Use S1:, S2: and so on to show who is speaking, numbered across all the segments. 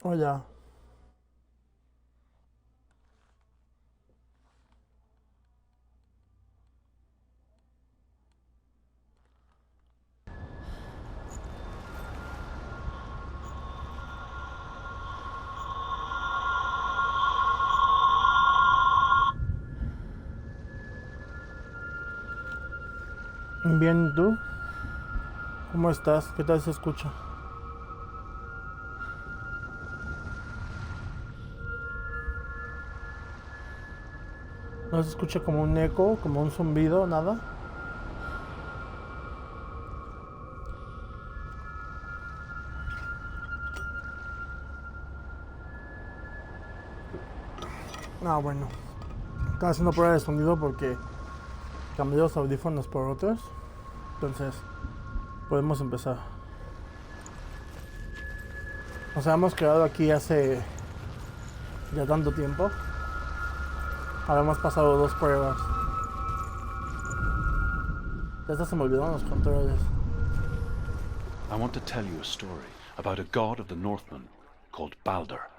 S1: Hola. Bien, ¿y tú? ¿Cómo estás? ¿Qué tal se escucha? ¿No se escucha como un eco, como un zumbido, nada? Ah, bueno. Estaba haciendo prueba de sonido porque cambié los audífonos por otros. Entonces, podemos empezar. Nos habíamos quedado aquí hace ya tanto tiempo. Habíamos pasado 2 pruebas. Ya hasta se me olvidaron los controles.
S2: I want to tell you a story about a god of the Northmen called Balder.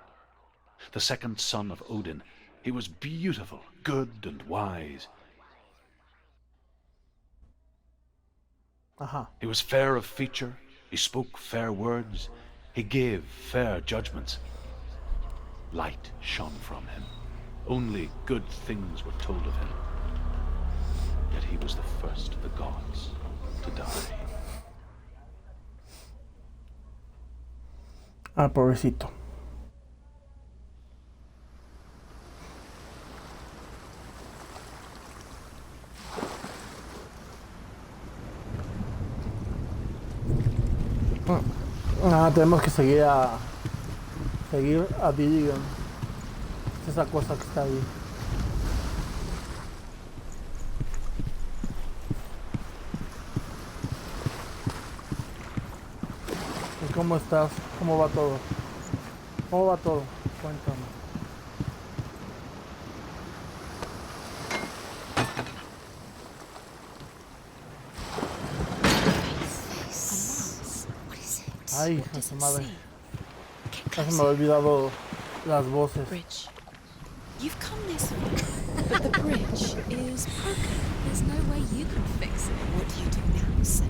S2: The second son of Odin. He was beautiful, good, and wise.
S1: Ajá.
S2: He was fair of feature, he spoke fair words, he gave fair judgments. Light shone from him. Only good things were told of him. Yet he was the first of the gods to die.
S1: Ah, pobrecito. Tenemos que seguir a Dilligan. Esa cosa que está ahí. ¿Y cómo estás? ¿Cómo va todo? ¿Cómo va todo? Cuéntame. Ay, a su madre. Ya se me ha olvidado las voces.
S3: Bridge. You've come this way, but the bridge is broken. There's no way you can fix it. What do you do now, Senua?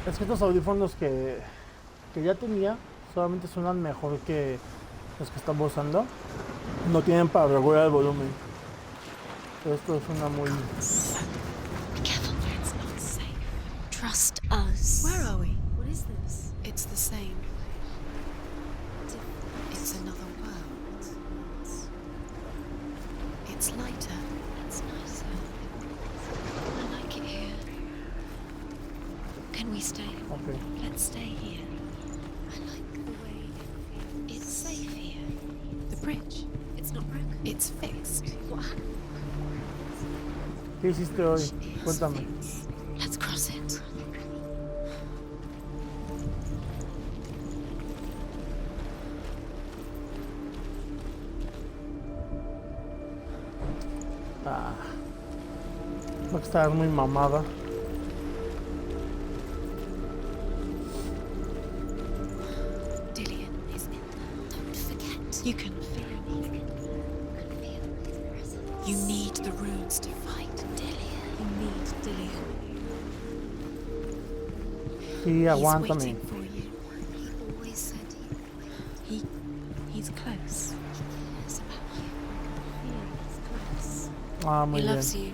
S1: Es que estos audífonos que ya tenía solamente suenan mejor que los que estamos usando. No tienen para regular el volumen. Pero esto suena muy...
S3: Be careful, it's not safe. Trust us. Where are we? What is this? It's the same. It's another world. It's lighter. It's nicer. I like it here. Can we stay?
S1: Okay.
S3: Let's stay here. I like the way it's safe here. The bridge. It's not broken. It's fixed. What happened?
S1: ¿Qué hiciste hoy? Cuéntame.
S3: Fixed. Let's cross it.
S1: Va a estar muy mamada.
S3: Dillian is in there. Don't forget. You can feel it. You need the runes to fight Dillian. You need Dillian.
S1: Sí,
S3: He's
S1: aguántame.
S3: waiting for you. He always said he's close. He cares about you. He's close.
S1: Ah, muy
S3: He
S1: bien.
S3: loves you.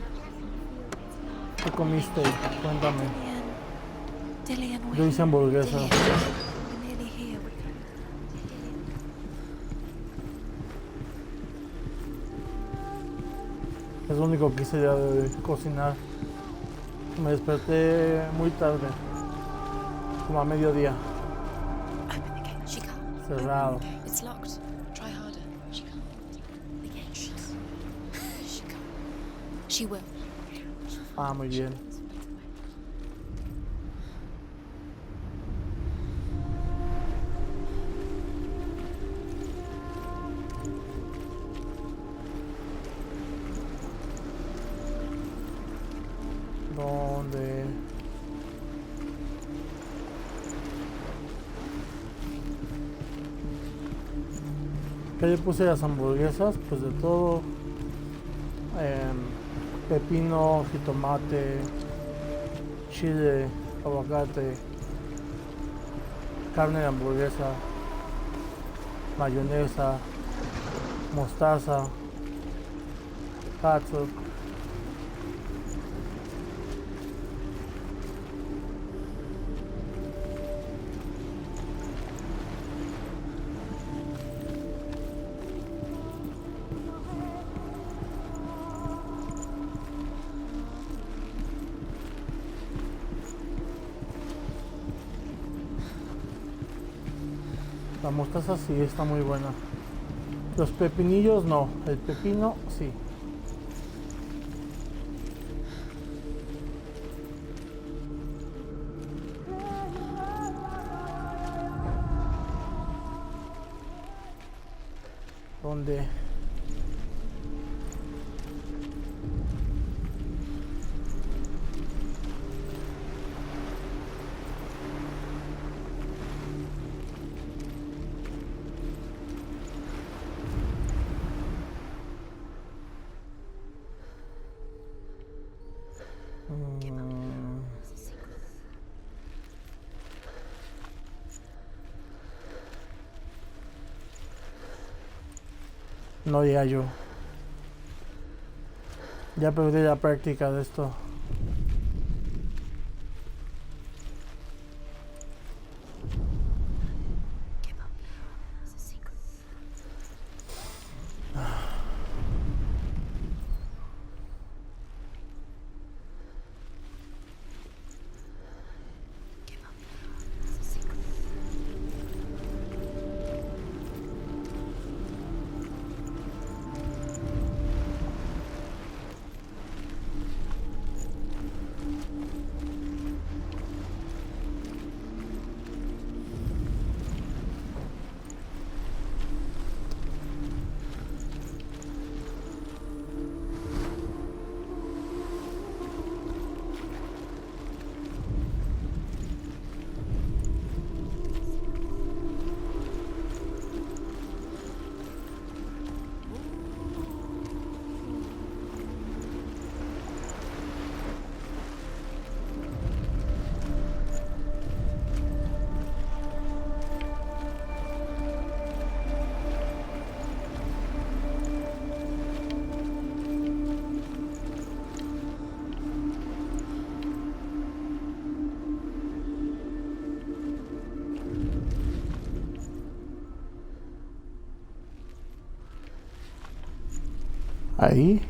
S1: ¿Qué comiste? Cuéntame.
S3: Dillian,
S1: Yo hice hamburguesa.
S3: Dillian, we're nearly here.
S1: Es lo único que hice ya de cocinar. Me desperté muy tarde. Como a mediodía.
S3: Open the gate. She can't.
S1: Cerrado.
S3: Open the gate. It's locked. Try harder. She can't. The gate. She can't. She will.
S1: Ah, muy bien. ¿Dónde? ¿Qué le puse a las hamburguesas? Pues de todo. Pepino, jitomate, chile, aguacate, carne de hamburguesa, mayonesa, mostaza, catsup. La mostaza sí está muy buena. Los pepinillos no, el pepino sí. ¿Dónde? No diga yo. Ya perdí la práctica de esto. Ahí.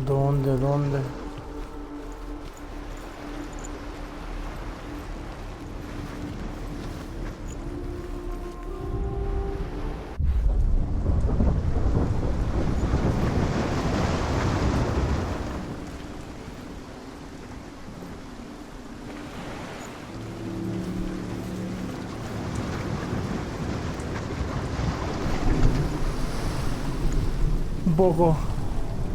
S1: ¿Dónde? Un poco.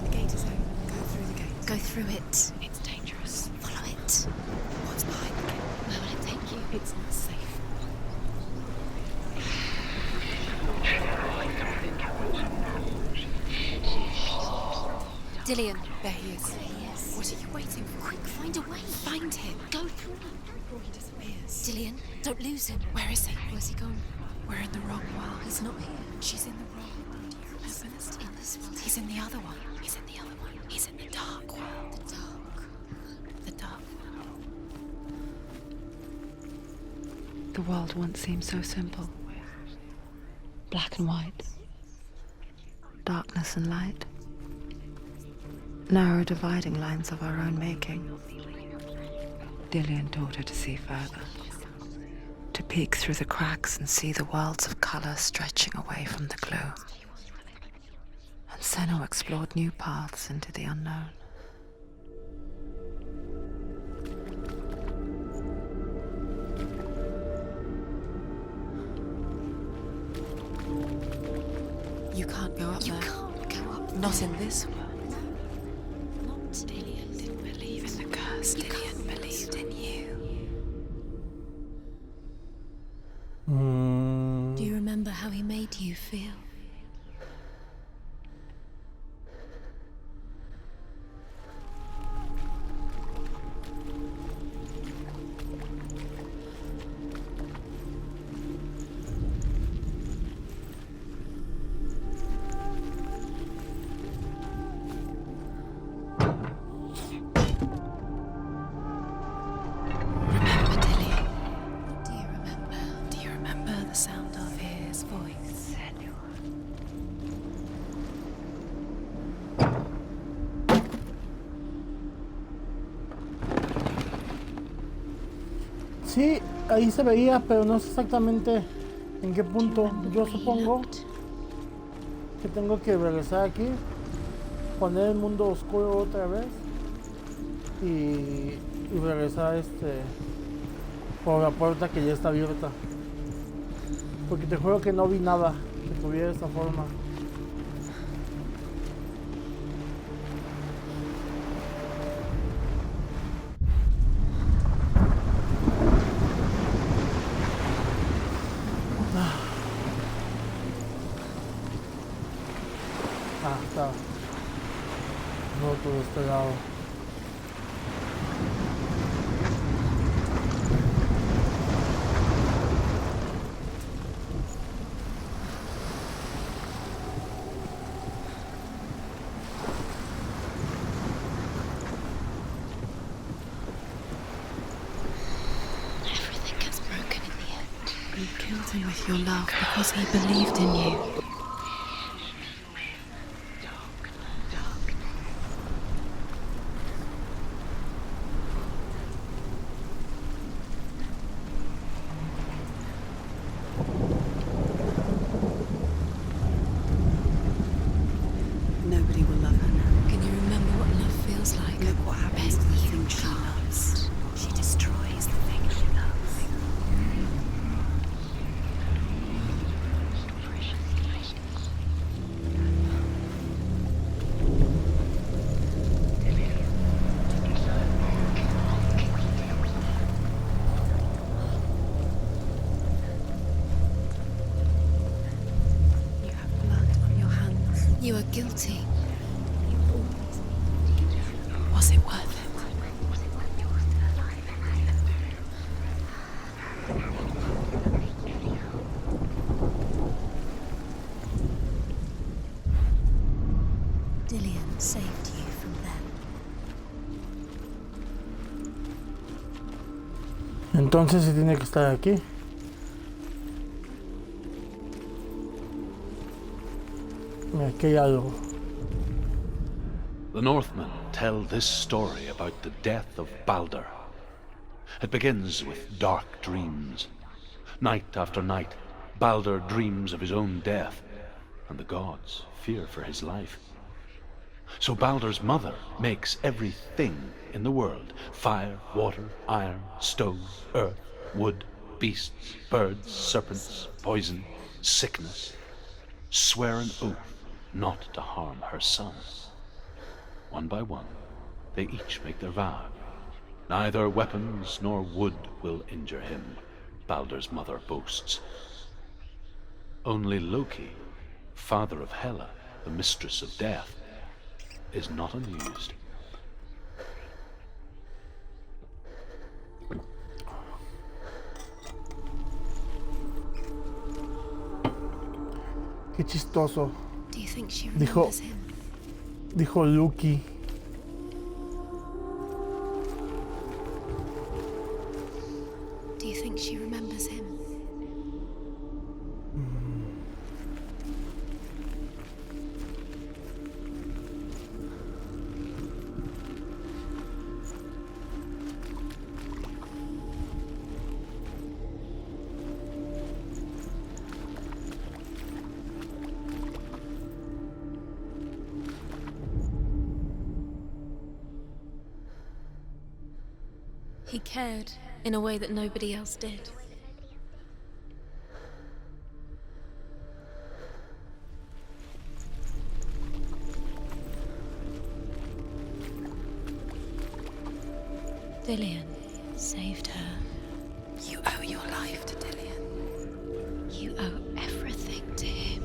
S3: The gate is open. Go through the gate. Go through it. It's dangerous. Follow it. What's behind the gate? Where will it take you? It's not safe. Dillion, there he is. What are you waiting for? Quick, find a way. Find him. Go through before he disappears. Dillion, don't lose him. Where is he? Where's he gone? We're in the wrong world. He's not here. She's in the wrong world. Remember this? In this world. He's in the other one. He's in the other one. He's in the dark world. The dark. The dark world.
S4: The world once seemed so simple. Black and white. Darkness and light. Narrow dividing lines of our own making. Dillion taught her to see further. To peek through the cracks and see the worlds of color stretching away from the gloom. And Senua explored new paths into the unknown.
S3: You can't go up there. You can't go up. Not in this world. Not Dillion didn't believe in the curse. Dillion believed in you. Do you remember how he made you feel?
S1: Sí, ahí se veía, pero no sé exactamente en qué punto. Yo supongo que tengo que regresar aquí, poner el mundo oscuro otra vez y regresar por la puerta que ya está abierta. Porque te juro que no vi nada que tuviera esta forma. Está roto de este lado.
S3: Everything gets broken in the end.
S4: You killed him with your love because he believed in you. Nobody will love her now.
S3: Can you remember what love feels like?
S4: Look what happens to the thing she loves.
S3: She destroys the thing she loves.
S4: You have blood on your hands.
S3: You are guilty. Was it worth it? Dillion saved you from them.
S1: Entonces se tiene que estar aquí. Mira, aquí hay algo.
S2: The Northmen tell this story about the death of Baldur. It begins with dark dreams. Night after night, Baldur dreams of his own death, and the gods fear for his life. So Baldur's mother makes everything in the world: fire, water, iron, stone, earth, wood, beasts, birds, serpents, poison, sickness. Swear an oath not to harm her son. One by one, they each make their vow. Neither weapons nor wood will injure him, Baldur's mother boasts. Only Loki, father of Hela, the mistress of death, is not unused.
S1: Qué chistoso.
S3: Do you think she
S1: Dijo,
S3: remembers him?
S1: dijo Lucky.
S3: Do you think she remembers him? He cared in a way that nobody else did. Dillian saved her. You owe your life to Dillian. You owe everything to him.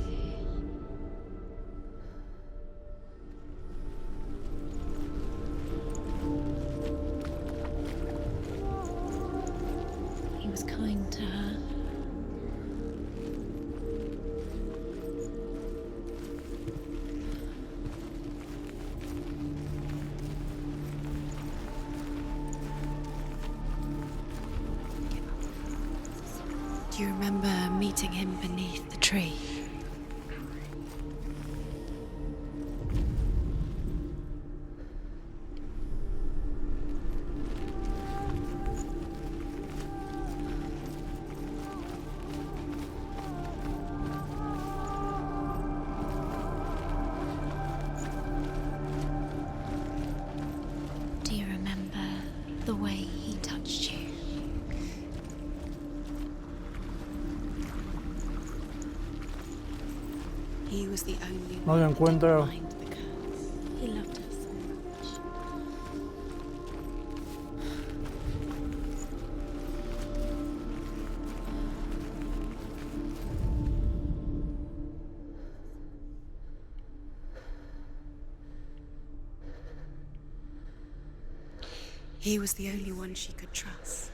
S3: He was kind to her. Do you remember meeting him beneath the tree? Do you remember the way he touched you? He was the only
S1: No
S3: one
S1: lo
S3: who
S1: encuentro.
S3: didn't mind the curse. He loved her so much. He was the only one she could trust.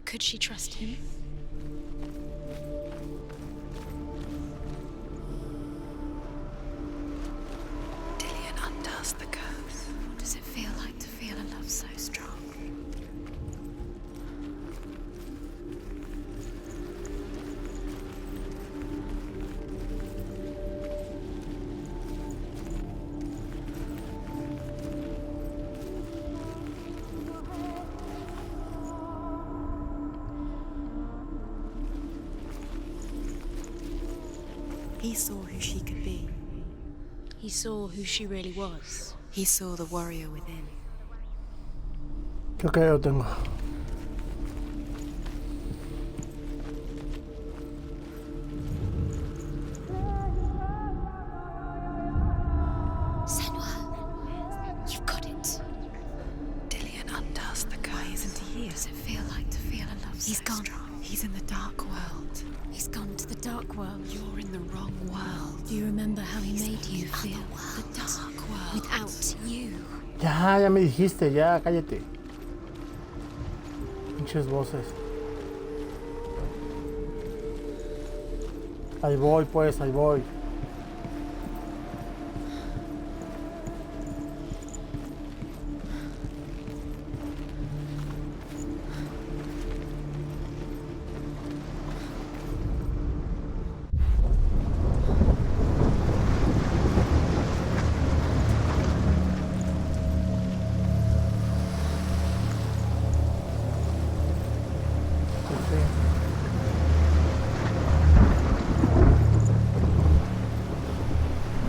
S3: Could she trust him? Dillian undoes the curse. What does it feel like to feel a love so strong? He saw who she could be. He saw who she really was. He saw the warrior within.
S1: Creo que ya lo tengo.
S3: Senua, you've got it. Dillian undoes the curse. Why isn't he here? Does it feel like to feel a love so
S4: gone.
S3: strong?
S4: He's in the dark world.
S3: He's gone to the dark world.
S4: You're in the wrong world.
S3: Do you remember how he made you feel?
S4: The dark world.
S3: Without you.
S1: Ya me dijiste, ya, cállate. Pinches voces. Ahí voy, pues, ahí voy.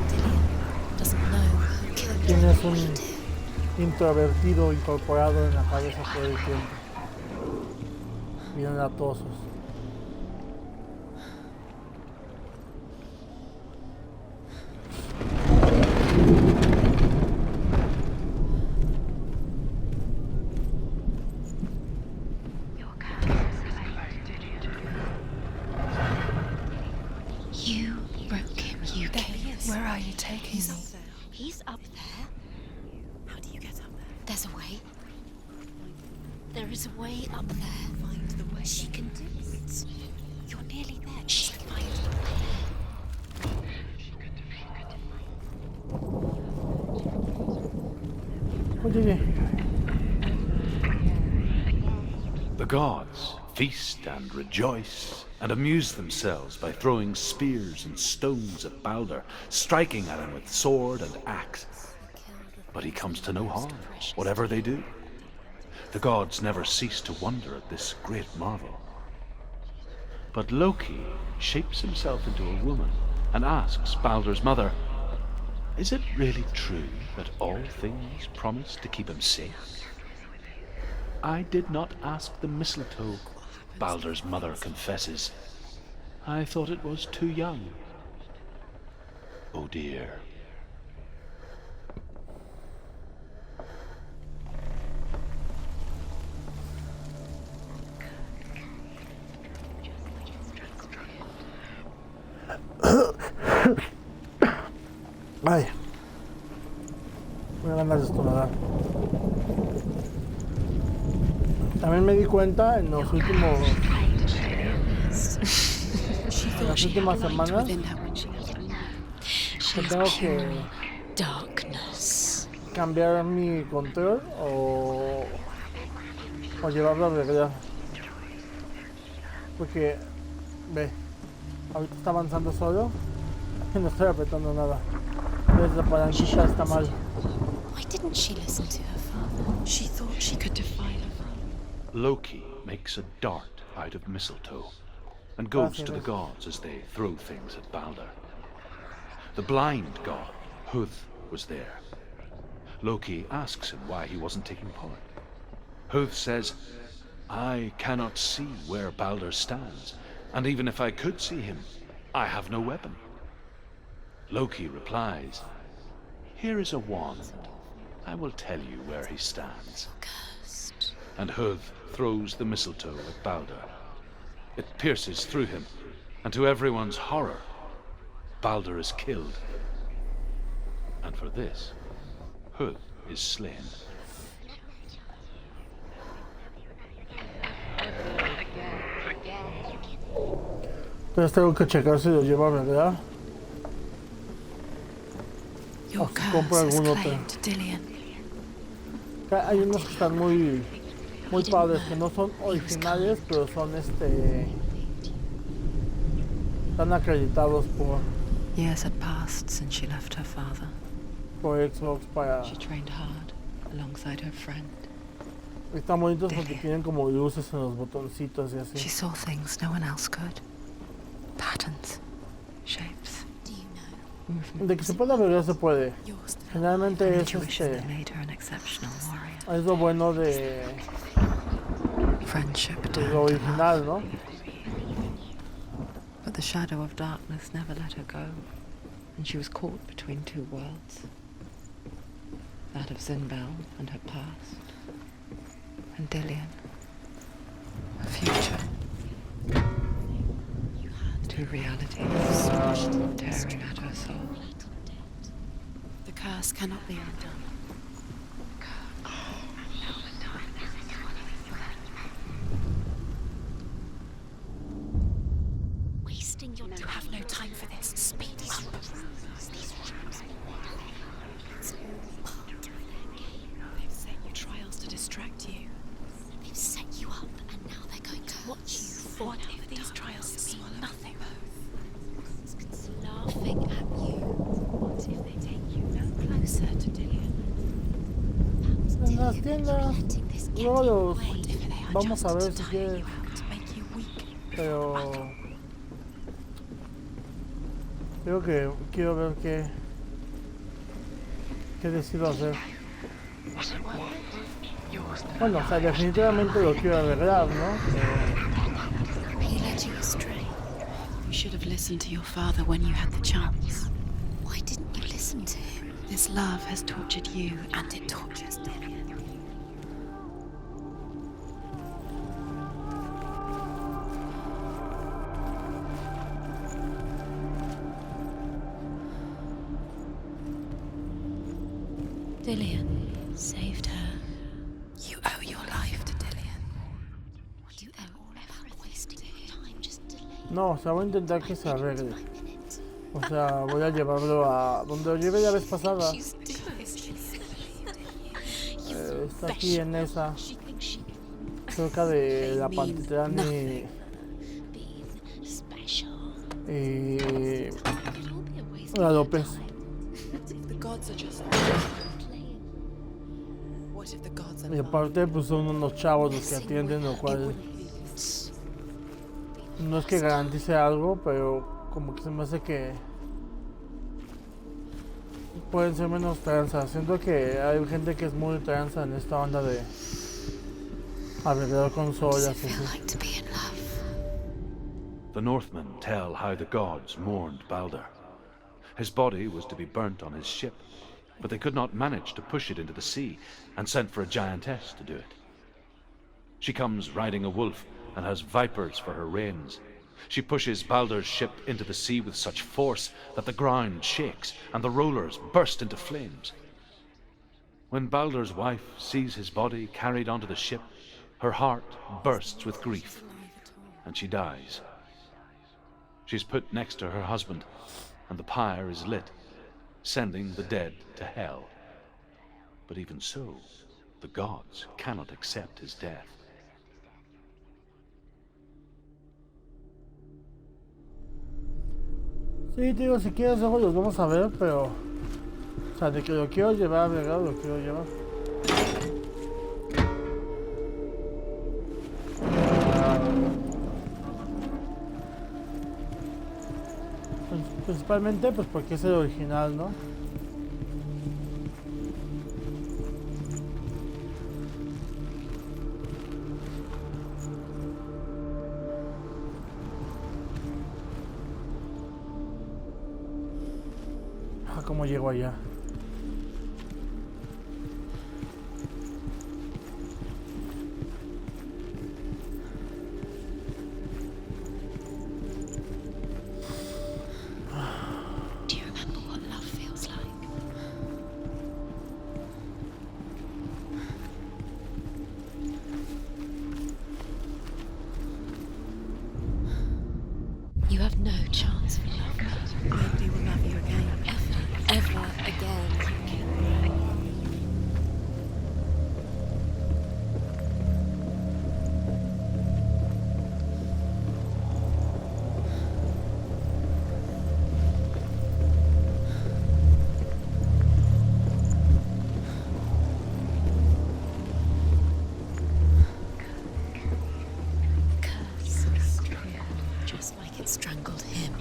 S3: Dillian doesn't know who killed
S1: Tienes
S3: you.
S1: un introvertido incorporado en la cabeza todo el tiempo. Bien latosos.
S3: You broke him. You killed him.
S4: Where are you taking me?
S3: He's up there. way. There is a way up there. Find the way. She can do it. You're nearly there. She'll find the
S1: Oye,
S2: The gods feast and rejoice and amuse themselves by throwing spears and stones at Balder, striking at him with sword and axe. But he comes to no harm, whatever they do. The gods never cease to wonder at this great marvel. But Loki shapes himself into a woman and asks Balder's mother, "Is it really true that all things promise to keep him safe?" "I did not ask the mistletoe," Balder's mother confesses. "I thought it was too young." Oh dear.
S1: ay, me dan ganas de estornudar. También me di cuenta en las últimas semanas que tengo que cambiar mi control o llevarlo a regla. Porque, ve, ahorita está avanzando solo y no estoy apretando nada. Entonces la palanquita está mal.
S3: Why didn't she listen to her father? She thought she could defy her father.
S2: Loki makes a dart out of mistletoe and goes to the gods as they throw things at Balder. The blind god, Huth, was there. Loki asks him why he wasn't taking part. Huth says, "I cannot see where Balder stands, and even if I could see him, I have no weapon." Loki replies, "Here is a wand. I will tell you where he stands."
S3: Cursed.
S2: And Huth throws the mistletoe at Balder. It pierces through him, and to everyone's horror, Balder is killed. And for this, Huth is slain.
S1: Entonces tengo que checar si lo lleva a verdad.
S3: Your
S1: si compro
S3: curse has
S1: algún otro.
S3: claimed Dillion.
S1: Hay unos que están muy padres, que no son originales, pero son están acreditados
S4: Years had passed since she left her father.
S1: por Xbox para...
S4: She trained hard alongside her friend.
S1: Están bonitos porque tienen como luces en los botoncitos y
S4: She
S1: así.
S4: saw things no one else could. Patterns, shapes,
S3: Do you know
S4: movements.
S1: De que se pueda ver, se puede.
S3: yours?
S1: Generalmente
S4: An
S1: es
S4: intuition that made her an exceptional warrior.
S1: es lo bueno de
S4: Friendship
S1: lo
S4: turned to love.
S1: original, ¿no?
S4: But the shadow of darkness never let her go, and she was caught between two worlds. That of Zinbel and her past, and Dillion, her future. Two realities tearing at her soul.
S3: The curse cannot be undone. Wasting your time. You have no time for this. Speed up. They've set you trials to distract you. They've set you up, and now they're going to watch you. What if these trials mean nothing? Laughing at you. What if they take you no closer to Dillion?
S1: En las tiendas, luego los vamos a ver si quieres,
S3: To make you weak.
S1: pero creo que quiero ver qué decido hacer. Bueno, o sea, definitivamente lo quiero arreglar, ¿no?
S3: He led you astray. You should have listened to your father when you had the chance. Why didn't you listen to him? This love has tortured you, and it tortures Dillion. Dillion saved her.
S1: No, o sea, voy a intentar que se arregle. O sea, voy a llevarlo a donde lo llevé la vez pasada. Está aquí en esa, cerca de la Pantitlán y la López. Y aparte pues son unos chavos los que atienden, lo cual no es que garantice algo, pero como que se me hace que pueden ser menos tranzas. Siento que hay gente que es muy tranza en esta onda de arreglar consolas.
S2: The Northmen tell how the gods mourned Balder. His body was to be burnt on his ship, but they could not manage to push it into the sea, and sent for a giantess to do it. She comes riding a wolf and has vipers for her reins. She pushes Balder's ship into the sea with such force that the ground shakes and the rollers burst into flames. When Balder's wife sees his body carried onto the ship, her heart bursts with grief, and she dies. She's put next to her husband, and the pyre is lit, sending the dead to hell. But even so, the gods cannot accept his death.
S1: Sí, te digo, si quieres luego los vamos a ver, pero... O sea, de que lo quiero llevar, ¿verdad? Lo quiero llevar. Principalmente pues porque es el original, ¿no? ¿Cómo llego allá?
S3: Do you remember what love feels like? You have no chance for love.
S4: Nobody will love you again.
S3: Ever again. Curse. Just like it strangled him.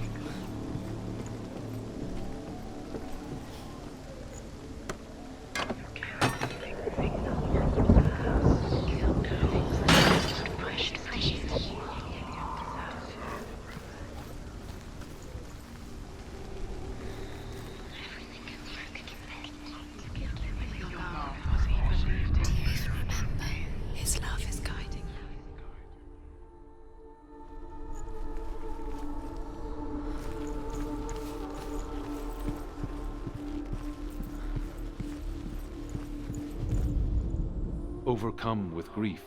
S2: Overcome with grief,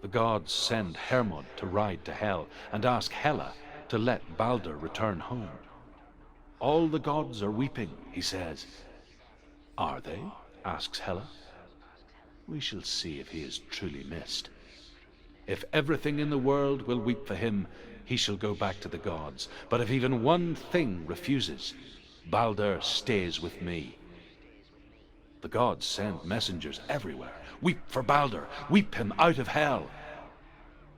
S2: the gods send Hermod to ride to Hell and ask Hela to let Balder return home. All the gods are weeping, he says. Are they? Asks Hela. We shall see if he is truly missed. If everything in the world will weep for him, he shall go back to the gods. But if even one thing refuses, Balder stays with me. The gods send messengers everywhere. Weep for Balder, weep him out of hell.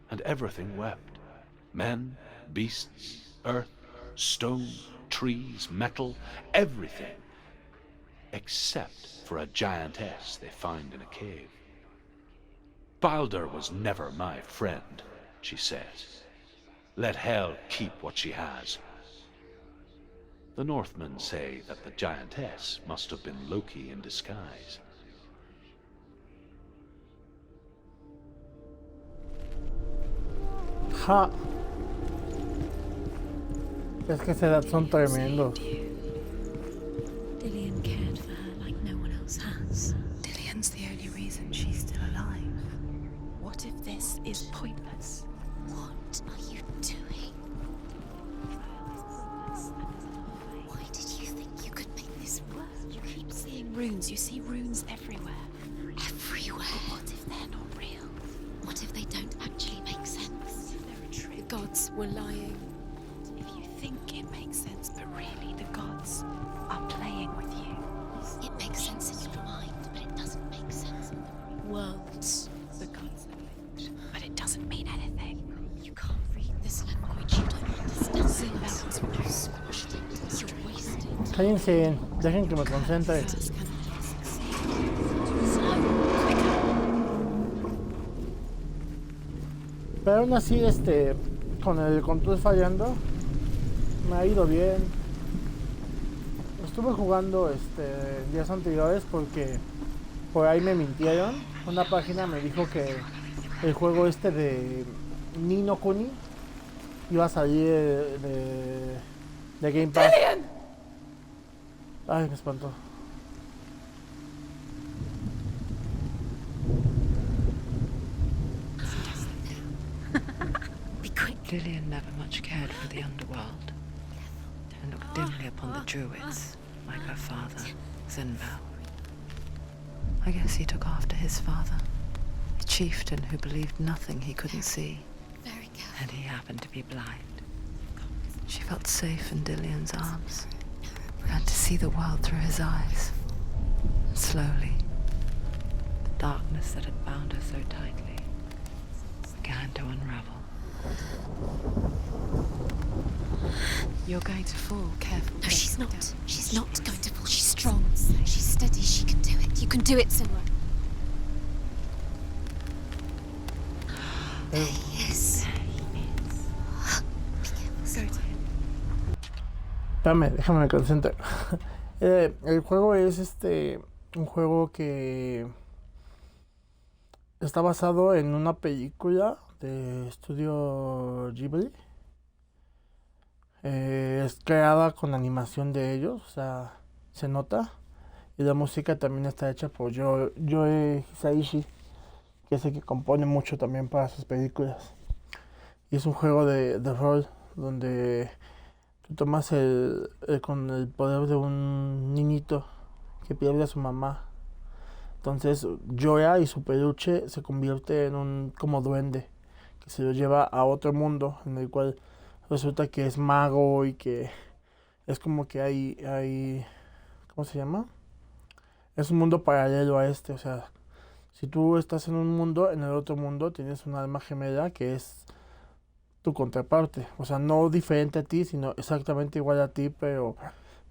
S2: And everything wept. Men, beasts, earth, stone, trees, metal, everything. Except for a giantess they find in a cave. Balder was never my friend, she says. Let Hel keep what she has. The Northmen say that the giantess must have been Loki in disguise.
S1: Ja. Es que son tremendos.
S3: Dillian cared for her like no one else has.
S4: Dillian's the only reason she's still alive.
S3: What if this is pointless? What are you doing? runes. You see runes everywhere. Everywhere? But what if they're not real? What if they don't actually make sense? They're a trick. The gods were lying. If you think it makes sense, but really the gods are playing with you. It makes sense in your mind, but it doesn't make sense in the worlds. The gods are linked, but it doesn't mean anything. You can't read this language. You don't understand it. You're squashed it. You're wasted.
S1: Cállense, dejen que me concentre. Pero aún así, con el control fallando, me ha ido bien. Estuve jugando días anteriores porque por ahí me mintieron. Una página me dijo que el juego de Ni no Kuni iba a salir de Game Pass. Ay, me espantó.
S4: Lillian never much cared for the underworld and looked dimly upon the Druids, like her father, Zinbao. I guess he took after his father, the chieftain who believed nothing he couldn't see, and he happened to be blind. She felt safe in Dillian's arms, and to see the world through his eyes. And slowly, the darkness that had bound her so tightly began to unravel. You're going to fall, careful.
S3: No, she's not. She's not going to fall. She's strong. She's steady. She can do it. You can do it, Senua. There he is.
S1: Espérame, déjame me concentrar. El juego es un juego que está basado en una película de estudio Ghibli. Es creada con animación de ellos, o sea, se nota. Y la música también está hecha por Joe Hisaishi, que es el que compone mucho también para sus películas. Y es un juego de rol donde tú tomas con el poder de un niñito que pierde a su mamá. Entonces Joya y su peluche se convierte en un como duende que se lo lleva a otro mundo en el cual resulta que es mago y que es como que hay ¿cómo se llama? Es un mundo paralelo a o sea, si tú estás en un mundo, en el otro mundo tienes un alma gemela que es tu contraparte, o sea, no diferente a ti, sino exactamente igual a ti, pero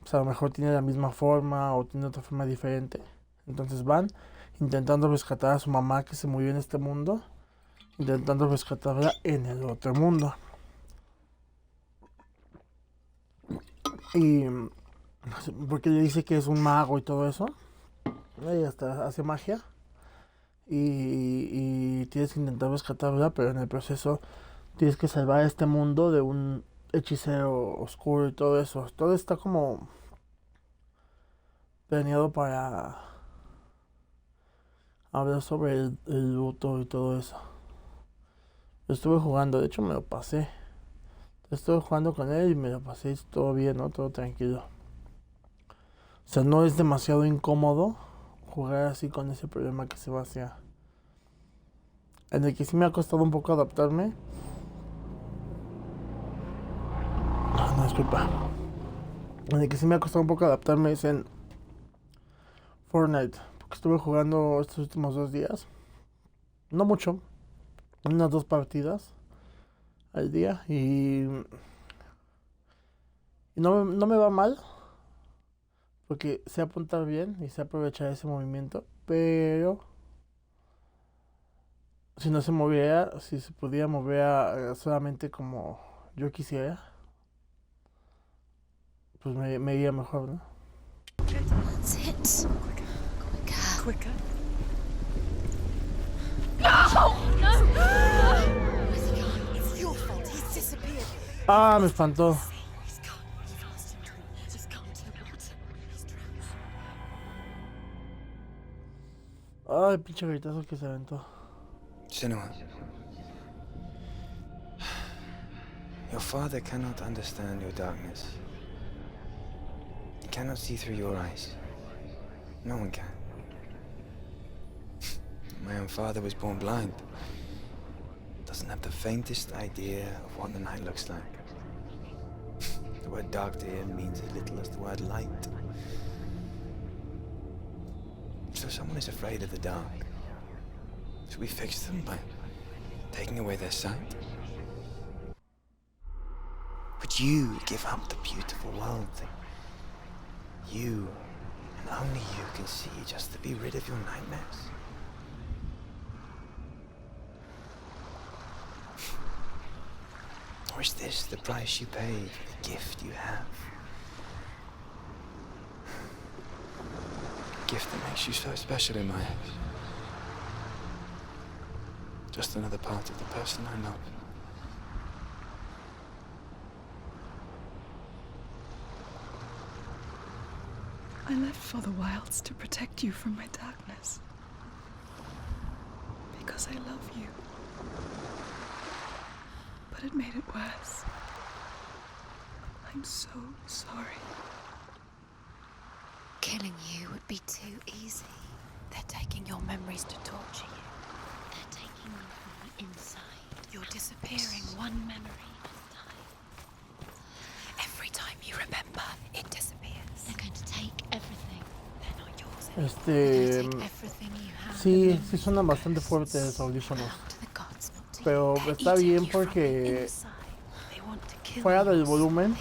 S1: pues, a lo mejor tiene la misma forma o tiene otra forma diferente. Entonces van intentando rescatar a su mamá que se murió en este mundo, intentando rescatarla en el otro mundo. Y porque le dice que es un mago y todo eso, y hasta hace magia, y tienes que intentar rescatarla, pero en el proceso tienes que salvar este mundo de un hechicero oscuro y todo eso. Todo está como planeado para hablar sobre el luto y todo eso. Lo estuve jugando, de hecho me lo pasé. Estuve jugando con él y me lo pasé, todo bien, ¿no? Todo tranquilo. O sea, no es demasiado incómodo jugar así con ese problema que se va hacia... En el que sí me ha costado un poco adaptarme. No, disculpa. En el que sí me ha costado un poco adaptarme es en Fortnite. Porque estuve jugando estos últimos 2 días. No mucho. Unas 2 partidas al día. Y no me va mal. Porque sé apuntar bien y sé aprovechar ese movimiento. Pero si no se moviera, si se pudiera mover solamente como yo quisiera, pues me iría mejor, ¿no?
S3: That's it. Quicker.
S1: Ah, me espantó. Ay, pinche gritazo que se aventó.
S5: Senua, your father cannot understand your darkness. He cannot see through your eyes. No one can. My own father was born blind. Doesn't have the faintest idea of what the night looks like. The word dark to him means as little as the word light. So someone is afraid of the dark. Should we fix them by taking away their sight? Would you give up the beautiful world that you and only you can see just to be rid of your nightmares? Or is this the price you pay for the gift you have? A gift that makes you so special in my eyes. Just another part of the person I love.
S6: I left for the wilds to protect you from my darkness. Because I love you. But it made it worse. I'm so sorry.
S3: Killing you would be too easy. They're taking your memories to torture you. They're taking you from the inside. You're disappearing one memory at a time. Every time you remember, it disappears. They're going to take everything. They're not yours anymore. They're going to take everything you have.
S1: Sí, sí suenan bastante fuertes los audífonos. Pero está bien porque fuera del volumen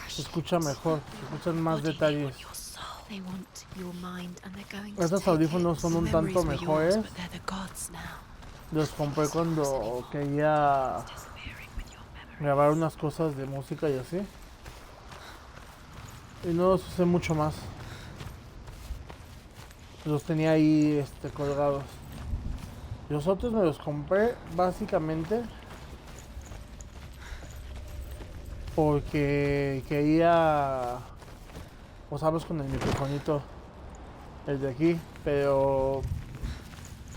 S1: se escucha mejor, se escuchan más detalles. Estos audífonos son un tanto mejores. Los compré cuando quería grabar unas cosas de música y así. Y no los usé mucho más. Los tenía ahí colgados. Los otros me los compré básicamente porque quería, o sabes, con el microfonito, el de aquí, pero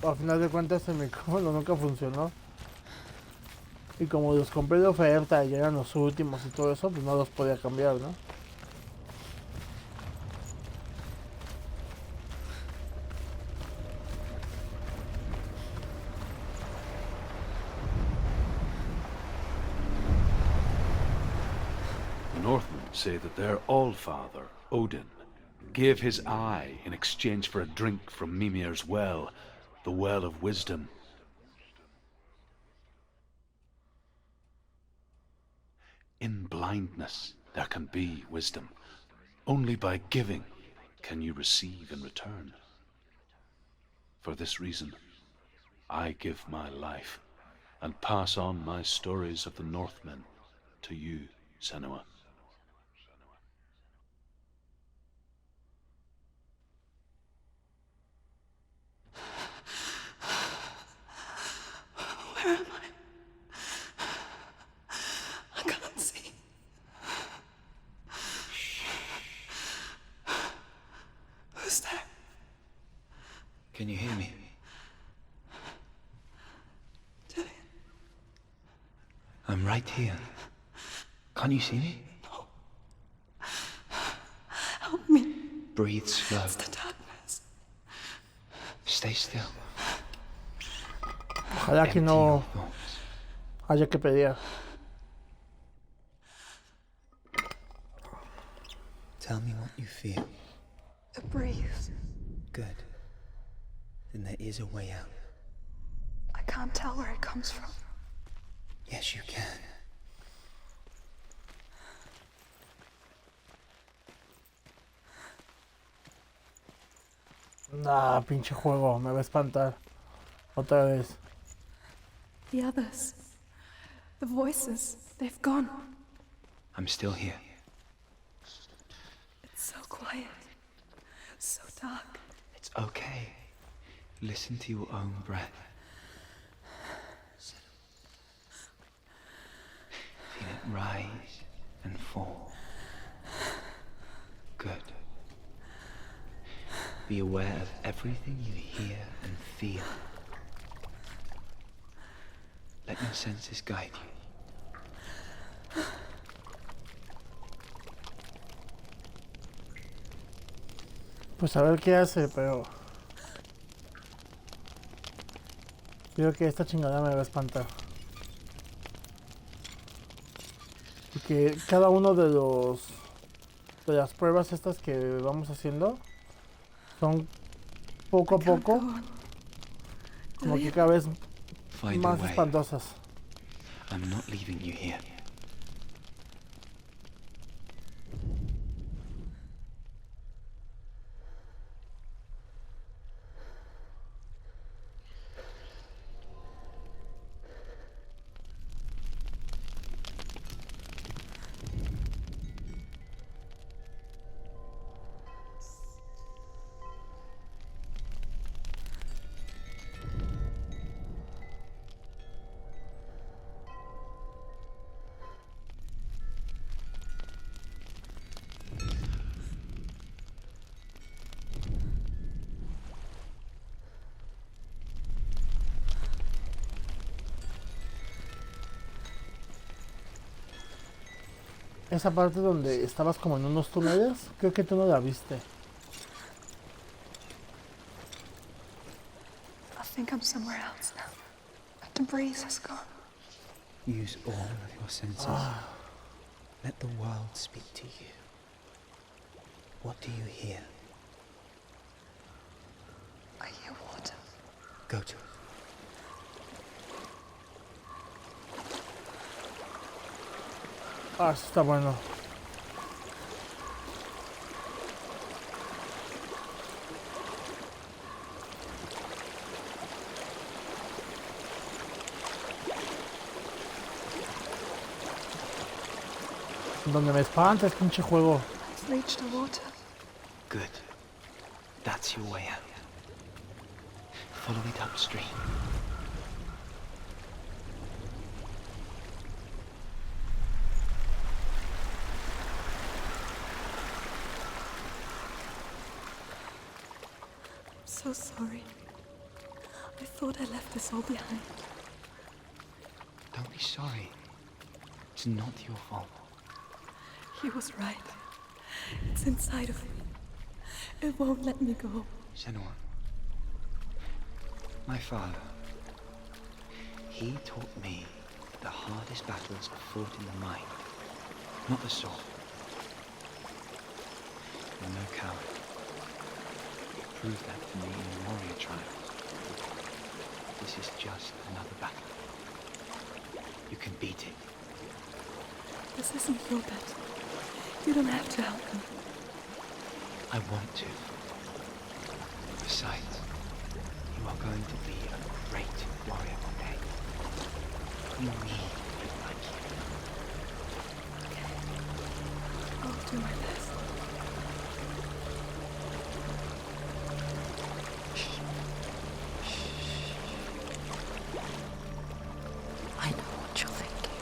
S1: al final de cuentas el micrófono nunca funcionó. Y como los compré de oferta y eran los últimos y todo eso, pues no los podía cambiar, ¿no?
S2: Northmen say that their Allfather, Odin, gave his eye in exchange for a drink from Mimir's well, the well of wisdom. In blindness there can be wisdom. Only by giving can you receive in return. For this reason, I give my life and pass on my stories of the Northmen to you, Senua.
S6: Where am I? I can't see. Who's there?
S5: Can you hear me?
S6: Dillian.
S5: I'm right here. Can't you see me?
S6: No. Help me.
S5: Breathe slow.
S6: It's the darkness.
S5: Stay still.
S1: Ojalá que no haya que pelear.
S5: Tell me what you feel.
S6: The breeze.
S5: Good. Then there is a way out.
S6: I can't tell where it comes from.
S5: Yes, you can.
S1: Nah, pinche juego, me va a espantar. Otra vez.
S6: The others. The voices. They've gone.
S5: I'm still here.
S6: It's so quiet. So dark.
S5: It's okay. Listen to your own breath. Feel it rise and fall. Good. Be aware of everything you hear and feel. Let your senses guide you.
S1: Pues a ver qué hace, pero... Creo que esta chingadera me va a espantar. Y que cada uno de los... De las pruebas estas que vamos haciendo... Son poco a poco... Como que cada vez
S5: Find a
S1: más
S5: way.
S1: espantosas.
S5: I'm not leaving you here.
S1: Esa parte donde estabas como en unos túneles, creo que tú no la viste.
S6: I think I'm somewhere else now. The breeze has gone.
S5: Use all of your senses. Let the world speak to you. What do you hear?
S6: I hear water.
S5: Go to it.
S1: Ah, eso está bueno. Donde me espanta es pinche juego.
S6: Let's reach the water.
S5: Good. That's your way out. Follow it upstream.
S6: So sorry. I thought I left this all behind.
S5: Don't be sorry. It's not your fault.
S6: He was right. It's inside of me. It won't let me go.
S5: Senua. My father. He taught me the hardest battles are fought in the mind, not the sword. You're no coward. You proved that to me in the warrior trial. This is just another battle. You can beat it.
S6: This isn't your battle. You don't have to help me.
S5: I want to. Besides, you are going to be a great warrior one day. You need people like you.
S6: I'll do my best.
S4: I know what you're thinking.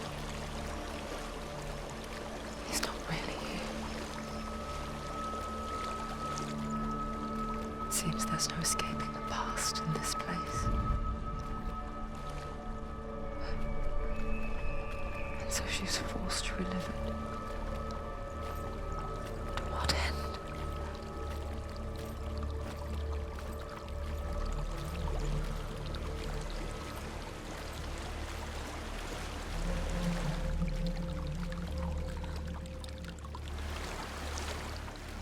S4: He's not really here. Seems there's no escaping the past in this place. And so she's forced to relive it. To what end?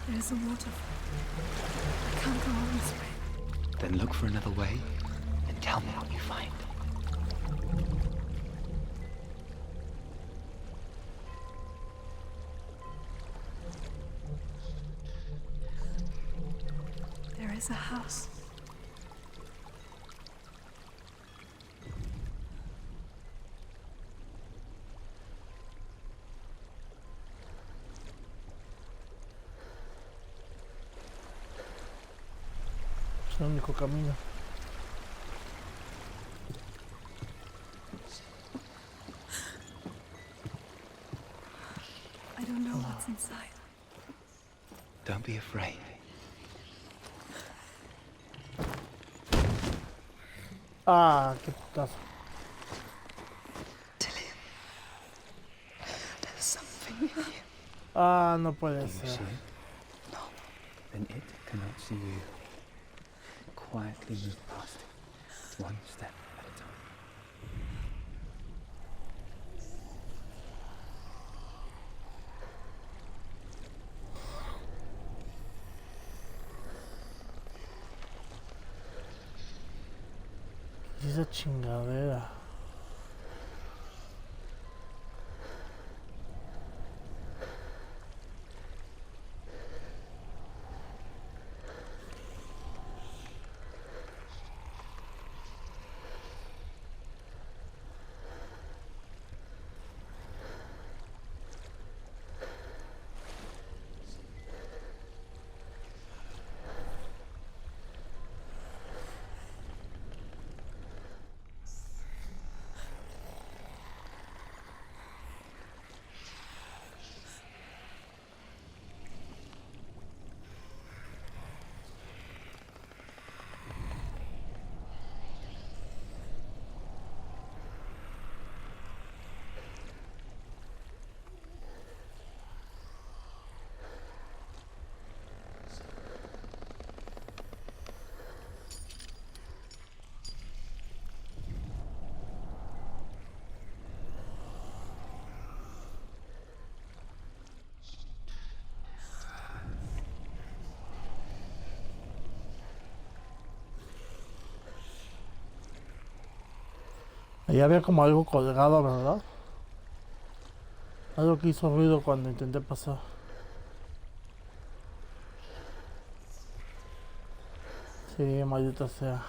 S6: There's a waterfall. I can't go on this way.
S5: Then look for another way and tell me what you find.
S6: There is a house.
S1: Es el único camino.
S6: I don't know what's inside.
S5: Don't be afraid.
S1: Ah, qué putazo.
S6: Dillian, there's something in you.
S1: Ah, no puede
S5: Do you see
S1: ser.
S5: it?
S6: No,
S5: Then it cannot see you. Quietly move past it, one step at a time.
S1: ¿Qué es esa chingadera? Ahí había como algo colgado, ¿verdad? Algo que hizo ruido cuando intenté pasar. Sí, maldita sea.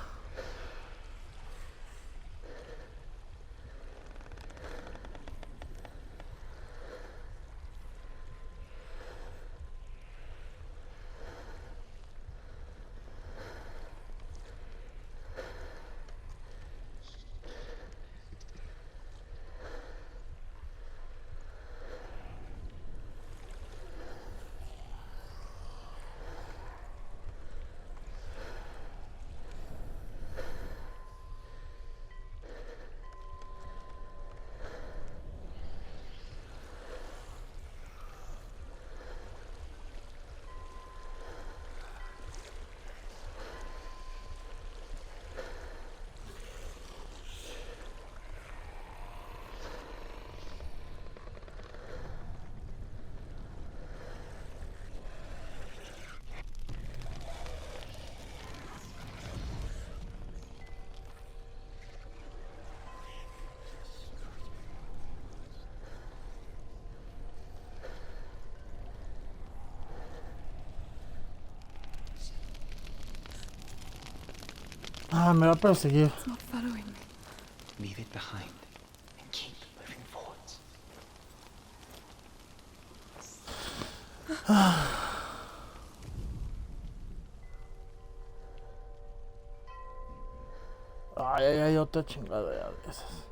S1: Ah, me va a perseguir.
S6: It's not following me.
S5: Leave it behind and keep moving forwards.
S1: Ay, hay otra chingadera de esas.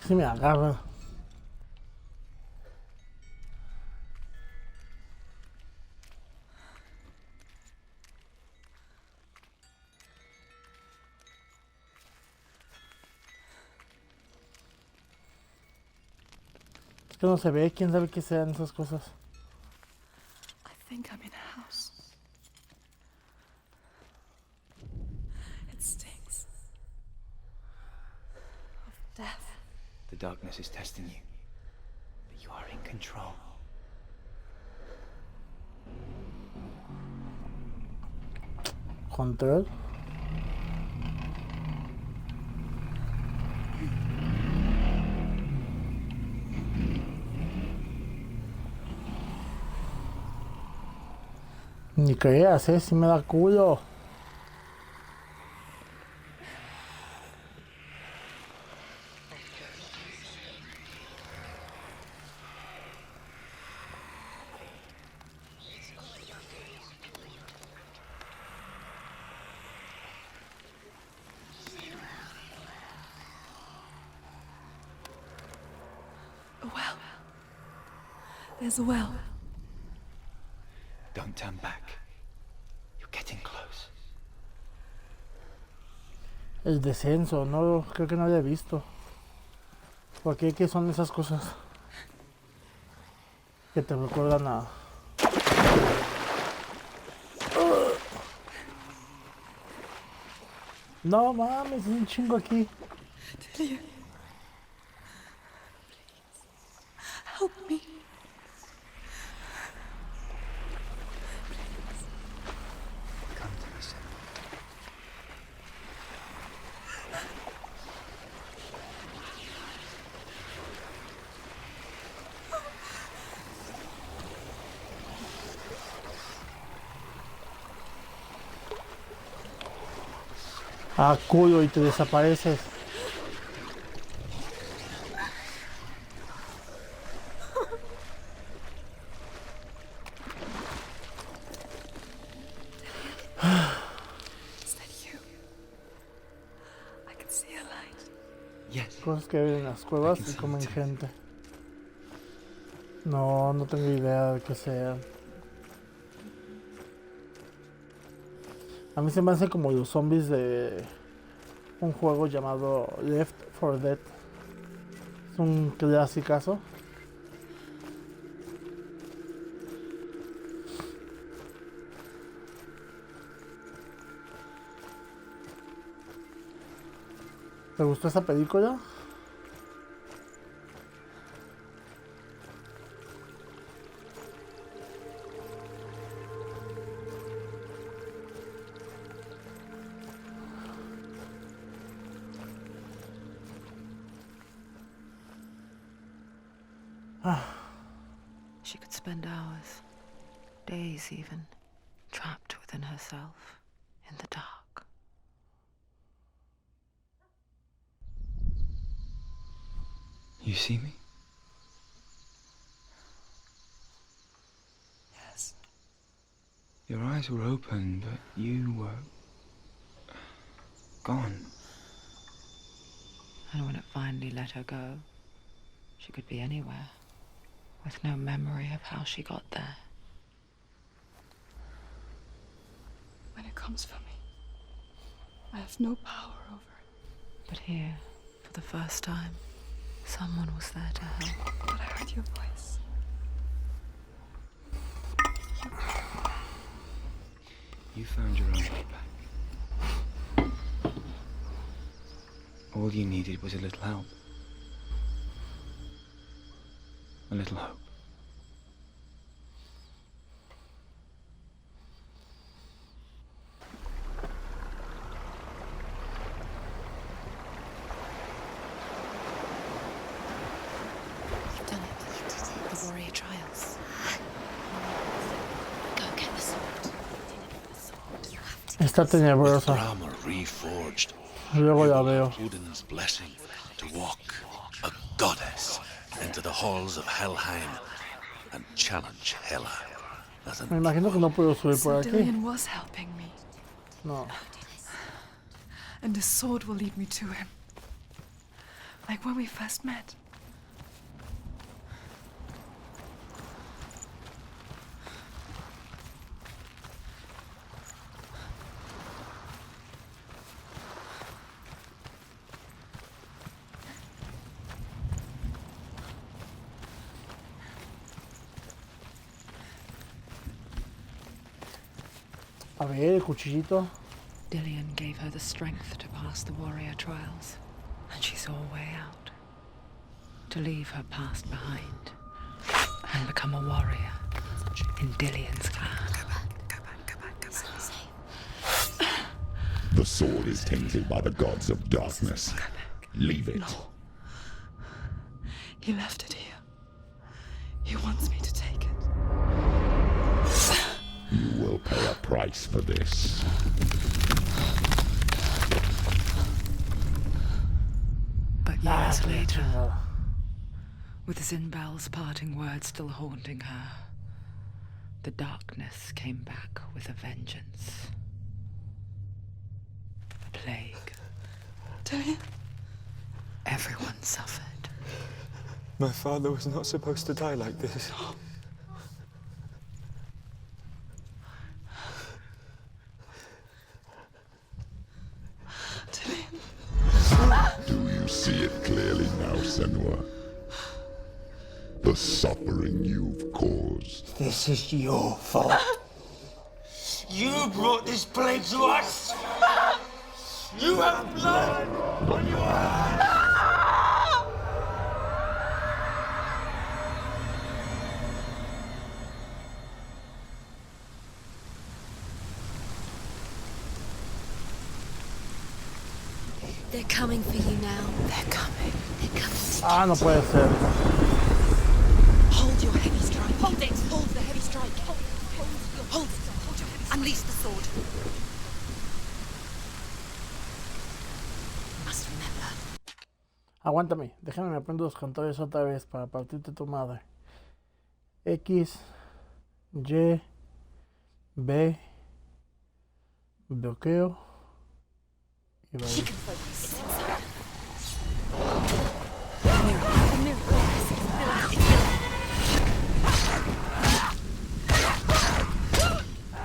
S1: Si me agarra. Es que no se ve, quién sabe qué sean esas cosas.
S6: I think I'm in a house. It stinks of death.
S5: The darkness is testing you, but you are in control.
S1: Control. Ni creas, si me da culo.
S6: A well. There's a well.
S5: Don't turn back. You're getting close.
S1: El descenso, no, creo que no había visto. ¿Por qué? ¿Qué son esas cosas? Que te recuerdan a... No mames, es un chingo aquí.
S6: Dillian. Help me.
S5: Come to me, son.
S1: Ah, culo, y te desapareces.
S6: Is that you? I can see a light.
S5: Yes.
S1: Cosas que ven en las cuevas y comen gente. No, no tengo idea de qué sean. A mí se me hace como los zombies de un juego llamado Left 4 Dead. Es un clasicazo. ¿Te gustó esa película?
S4: She could spend hours, days even, trapped within herself, in the dark.
S5: You see me?
S6: Yes.
S5: Your eyes were open, but you were gone.
S4: And when it finally let her go, she could be anywhere, with no memory of how she got there.
S6: When it comes for me, I have no power over it.
S4: But here, for the first time, someone was there to help.
S6: But I heard your voice.
S5: You found your own way back. All you needed was a little help. A little hope.
S3: You've done it. You did it. The warrior trials. Go get the sword. You have to.
S1: Está
S2: With
S1: tenebrosa.
S2: armor reforged,
S1: Luego la veo.
S2: Odin's blessing to walk a goddess into the halls of Helheim and challenge Hela as
S1: Me
S2: an
S1: imagino que no puedo subir
S6: So
S1: por aquí.
S6: Dillian was helping me,
S1: No.
S6: and his sword will lead me to him. Like when we first met.
S1: A ver, el cuchillito.
S4: Dillion gave her the strength to pass the warrior trials, and she saw a way out. To leave her past behind and become a warrior in Dillion's clan.
S3: Go back. It's not safe.
S7: The sword is tainted by the gods of darkness. Leave it.
S6: No. He left it here. He wants me to take it.
S7: You will pay a price for this.
S4: But years later,
S1: chingada.
S4: with Zinbel's parting words still haunting her, the darkness came back with a vengeance. A plague.
S6: Dillion?
S4: Everyone suffered.
S5: My father was not supposed to die like this.
S7: Do you see it clearly now, Senua? The suffering you've caused.
S8: This is your fault. You brought this plague to us. You have blood on your hands.
S3: They're coming for you now.
S4: They're coming.
S3: They're coming to
S1: Ah, no puede ser.
S3: hold your heavy strike. Hold it. Hold the heavy strike. Hold it. Hold your heavy strike. Unleash the sword. You must remember.
S1: Aguántame, déjame me aprendo los controles otra vez para partirte tu madre. X, Y, B, bloqueo y
S3: She
S1: vale.
S3: can focus. It's inside. The mirror.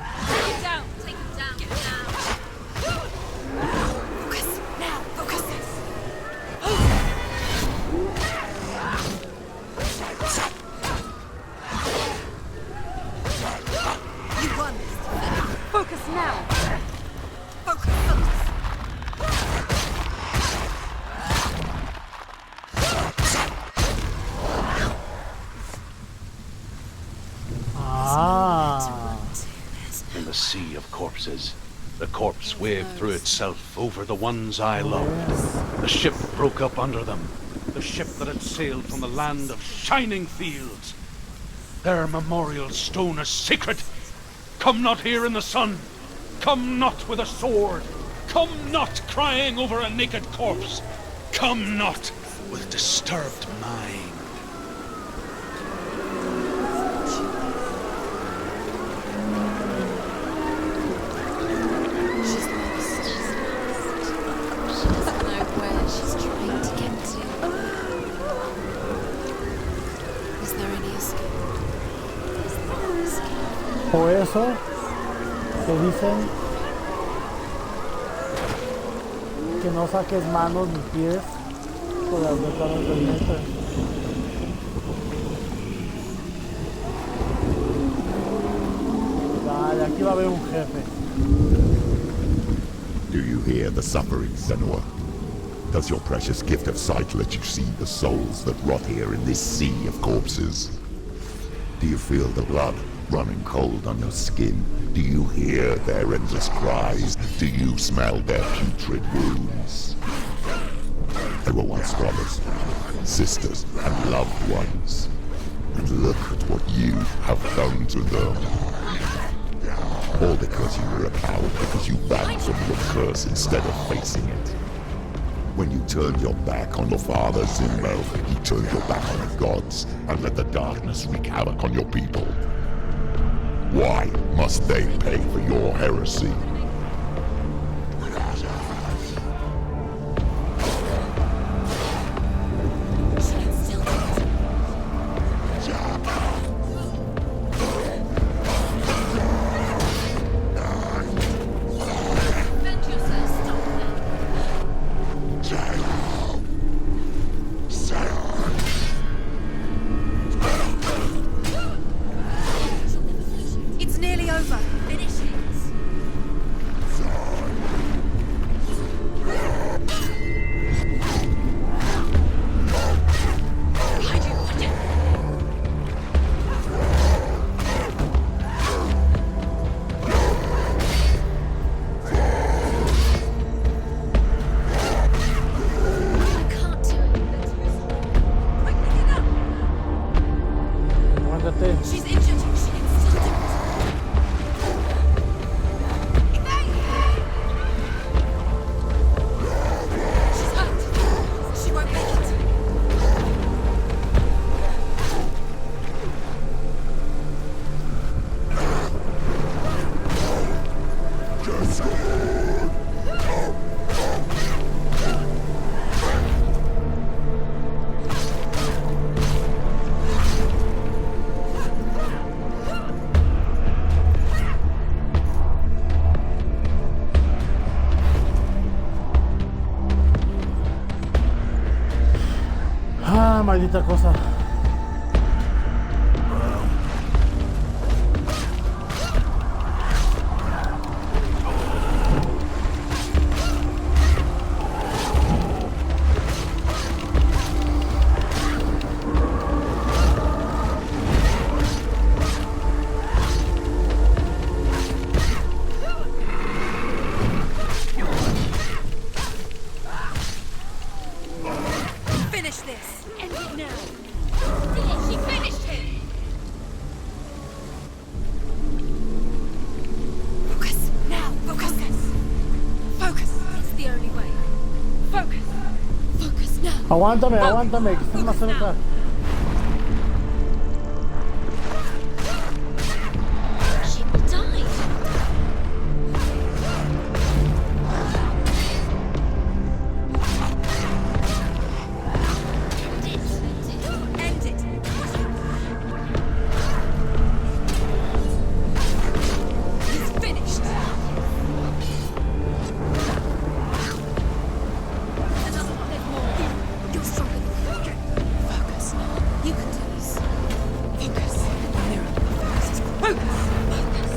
S3: Take him down. Take him down. Get him down. Focus. Now. Focus. You won. Focus now. Focus.
S1: Ah,
S2: In the sea of corpses, the corpse waved through itself over the ones I loved. The ship broke up under them, the ship that had sailed from the land of shining fields. Their memorial stone is sacred. Come not here in the sun. Come not with a sword. Come not crying over a naked corpse. Come not with disturbed mind.
S3: She's lost. She doesn't know where she's trying to get to. Is there any escape? Is there escape?
S1: por eso te dicen que no saques manos ni pies por las ventanas del metro. Vale, aquí va a haber un jefe.
S7: Do you hear the suffering, Senua? Does your precious gift of sight let you see the souls that rot here in this sea of corpses? Do you feel the blood running cold on your skin? Do you hear their endless cries? Do you smell their putrid wounds? They were once brothers, sisters, and loved ones. And look at what you have done to them. All because you were a coward, because you ran from your curse instead of facing it. When you turned your back on your father, Zinbel, you turned your back on the gods and let the darkness wreak havoc on your people. Why must they pay for your heresy?
S1: Ah, maldita cosa.
S3: Finish this! End it now! She finished him! Focus! Now! Focus! Focus! It's the only way. Focus! Focus now!
S1: Aguántame, aguántame, que estás más cerca.
S3: She died! End it! He's finished! Another one, there's more. You're stronger than me. Focus. You can do this. Focus. The mirror. Focus. Focus.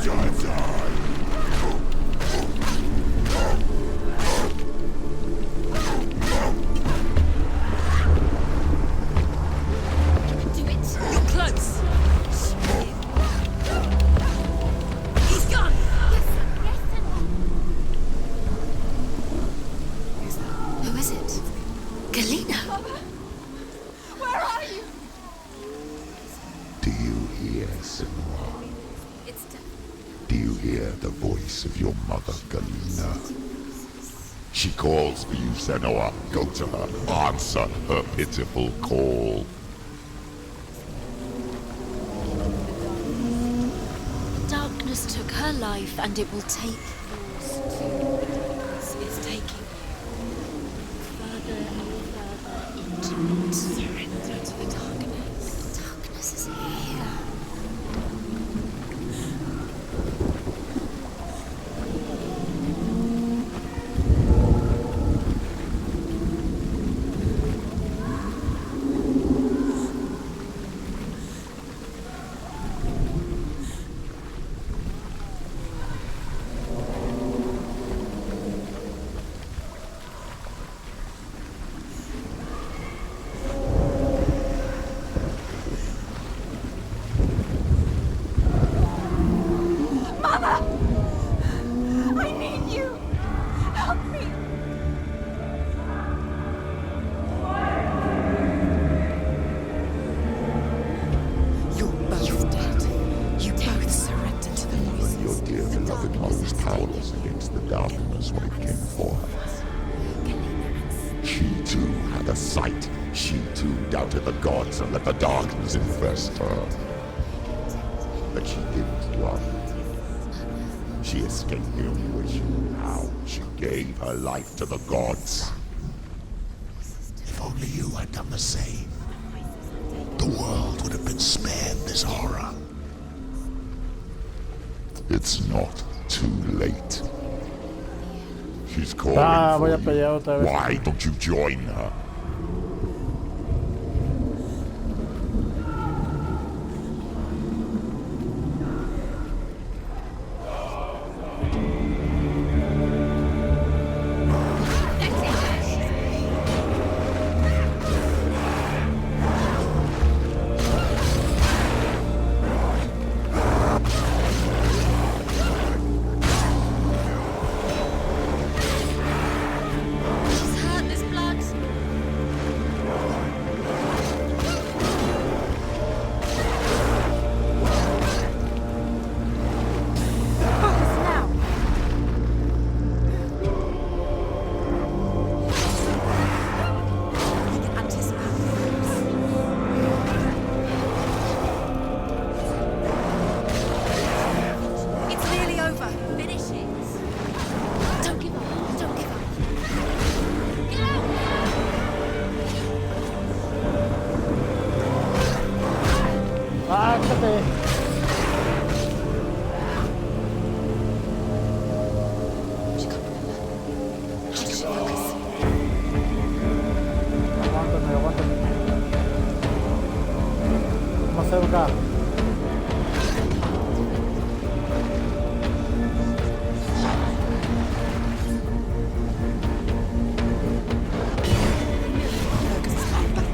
S3: Too far. Do it. You're close. He's gone. Yes, yes. Who is it? Galena. Where are you?
S7: Do you hear, Senua?
S3: It's done.
S7: Do you hear the voice of your mother, Galena? She calls for you, Senua. Go to her. Answer her pitiful call.
S3: Darkness took her life, and it will take yours too. It's taking you further and further into it. Surrender to the darkness. The darkness is here.
S6: I need you! Help me!
S3: You're both dead. You both surrendered to the voices.
S7: Your dear beloved mother was powerless against the darkness when it came for her. She too had a sight. She too doubted the gods and let the darkness infest her. But she didn't run. She escaped the only way she knew how. She gave her life to the gods. If only you had done the same, the world would have been spared this horror. It's not too late. She's calling
S1: Voy a
S7: for
S1: pelear
S7: you.
S1: otra vez.
S7: Why don't you join her?
S3: She's hurt. There's blood.
S1: Espérate.
S3: She can't remember. How did she focus?
S1: Aguántame. Más cerca.
S3: Focus is not back.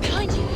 S3: Behind you.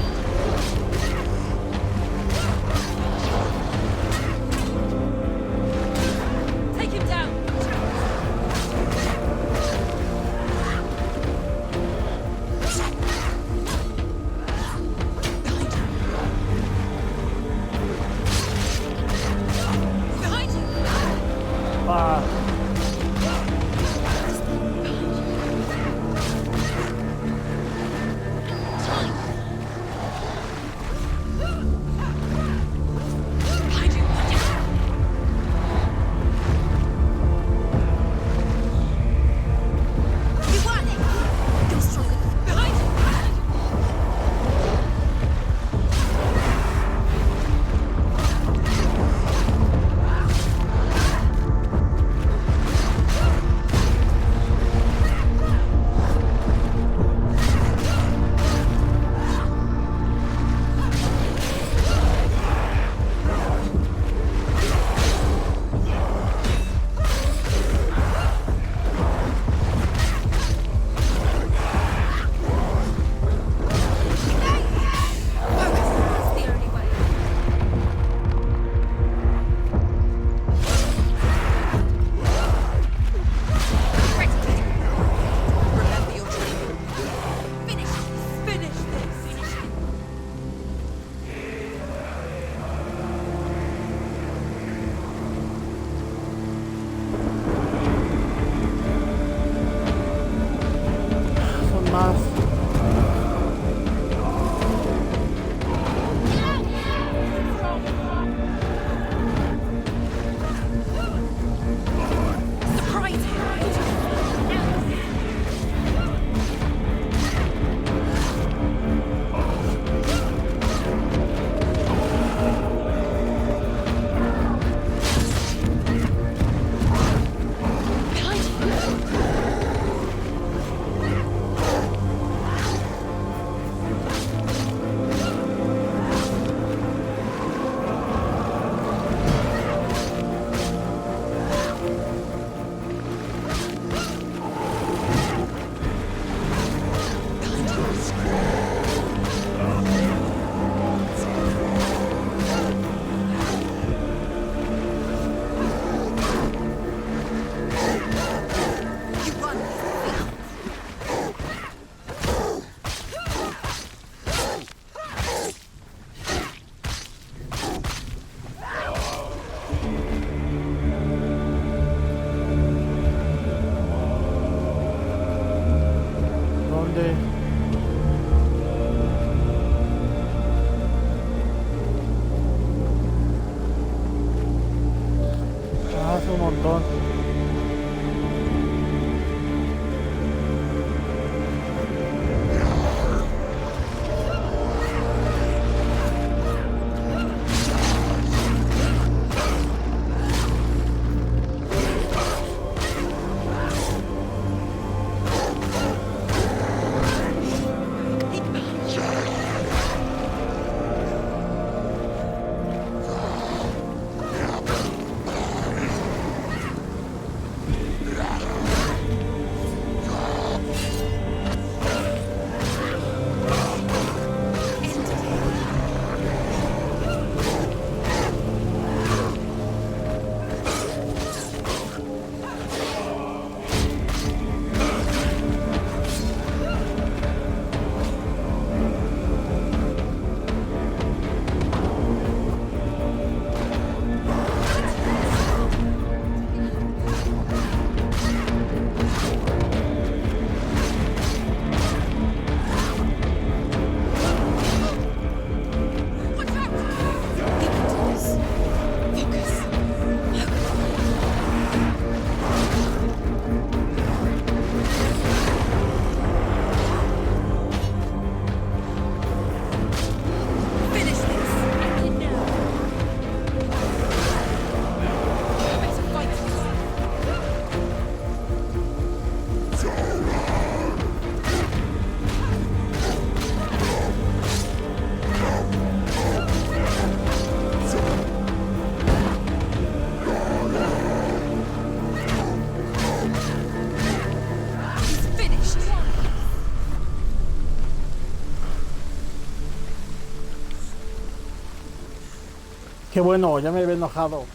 S1: Qué bueno, ya me había enojado.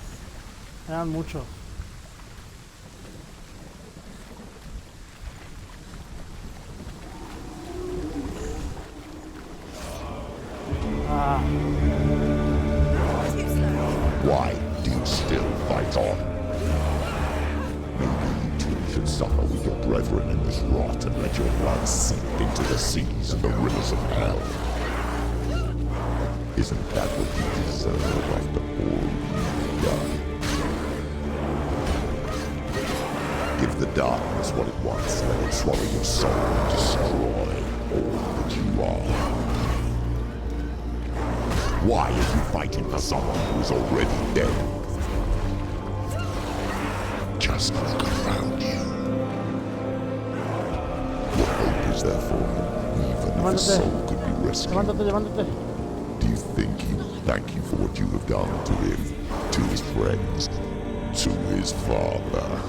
S1: Eran muchos. Ah.
S7: Why do you still fight on? Maybe you too should suffer with your brethren in this rot and let your blood seep into the seas and the rivers of hell. Isn't that what you deserve after all you've done? Give the darkness what it wants, let it swallow your soul and destroy all that you are. Why are you fighting for someone who is already dead? Just look around you. What hope is there for him, even if his soul could be rescued?
S1: Levántate.
S7: Do you think he will thank you for what you have done to him, to his friends, to his father?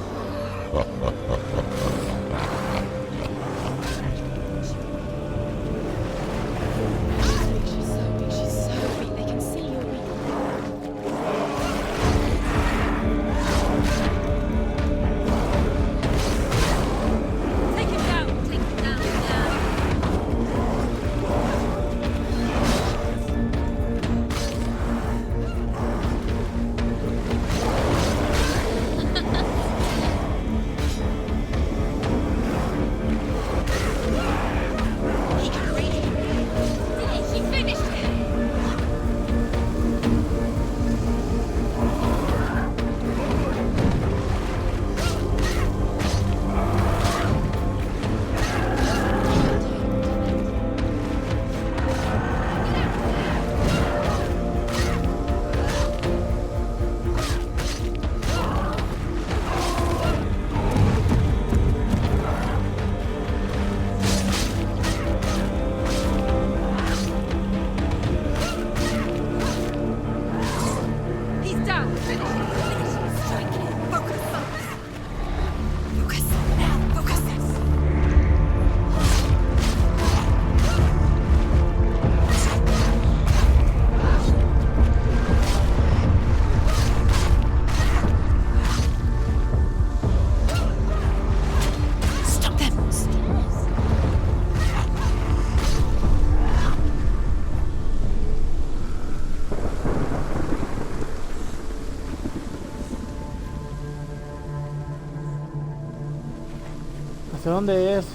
S1: ¿Hacia dónde es?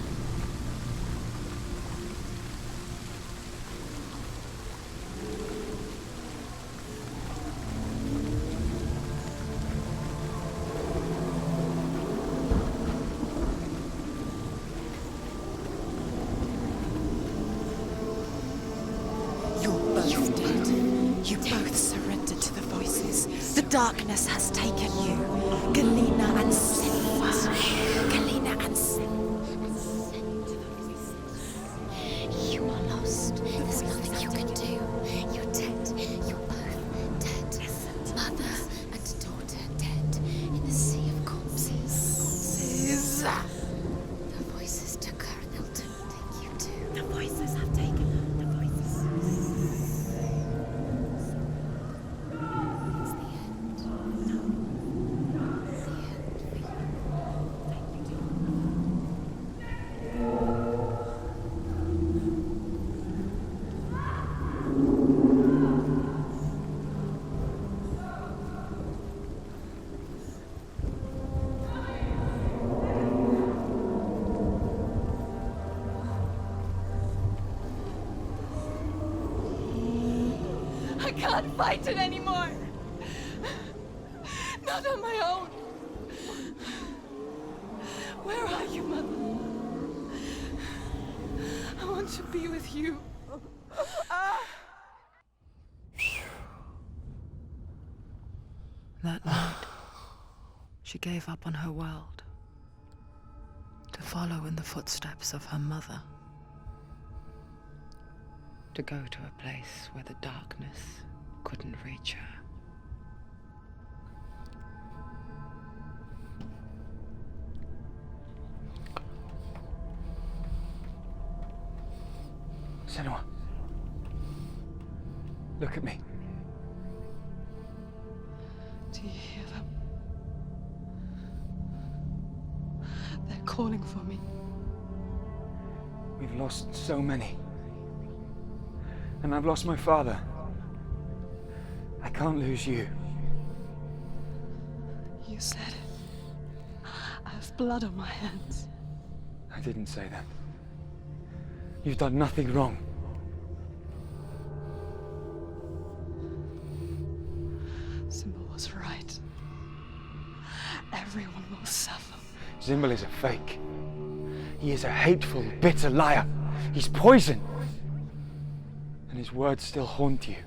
S3: You're both dead. You both surrendered to the voices. The darkness has taken you. Galena and Senua. Galena and Senua. You are lost. There's nothing you can do. You're dead. You're both dead. Mother and daughter dead in the sea of corpses. The voices took her. They'll take you too. The voices have taken her. The voices. It's the end. The end for you.
S6: I can't fight it anymore. Not on my own. Where are you, Mother? I want to be with you.
S4: That night, she gave up on her world to follow in the footsteps of her mother, to go to a place where the darkness couldn't reach her.
S5: Senua. Look at me.
S6: Do you hear them? They're calling for me.
S5: We've lost so many. And I've lost my father. I can't lose you.
S6: You said it. I have blood on my hands.
S5: I didn't say that. You've done nothing wrong.
S6: Symbol was right. Everyone will suffer.
S5: Symbol is a fake. He is a hateful, bitter liar. He's poison. And his words still haunt you.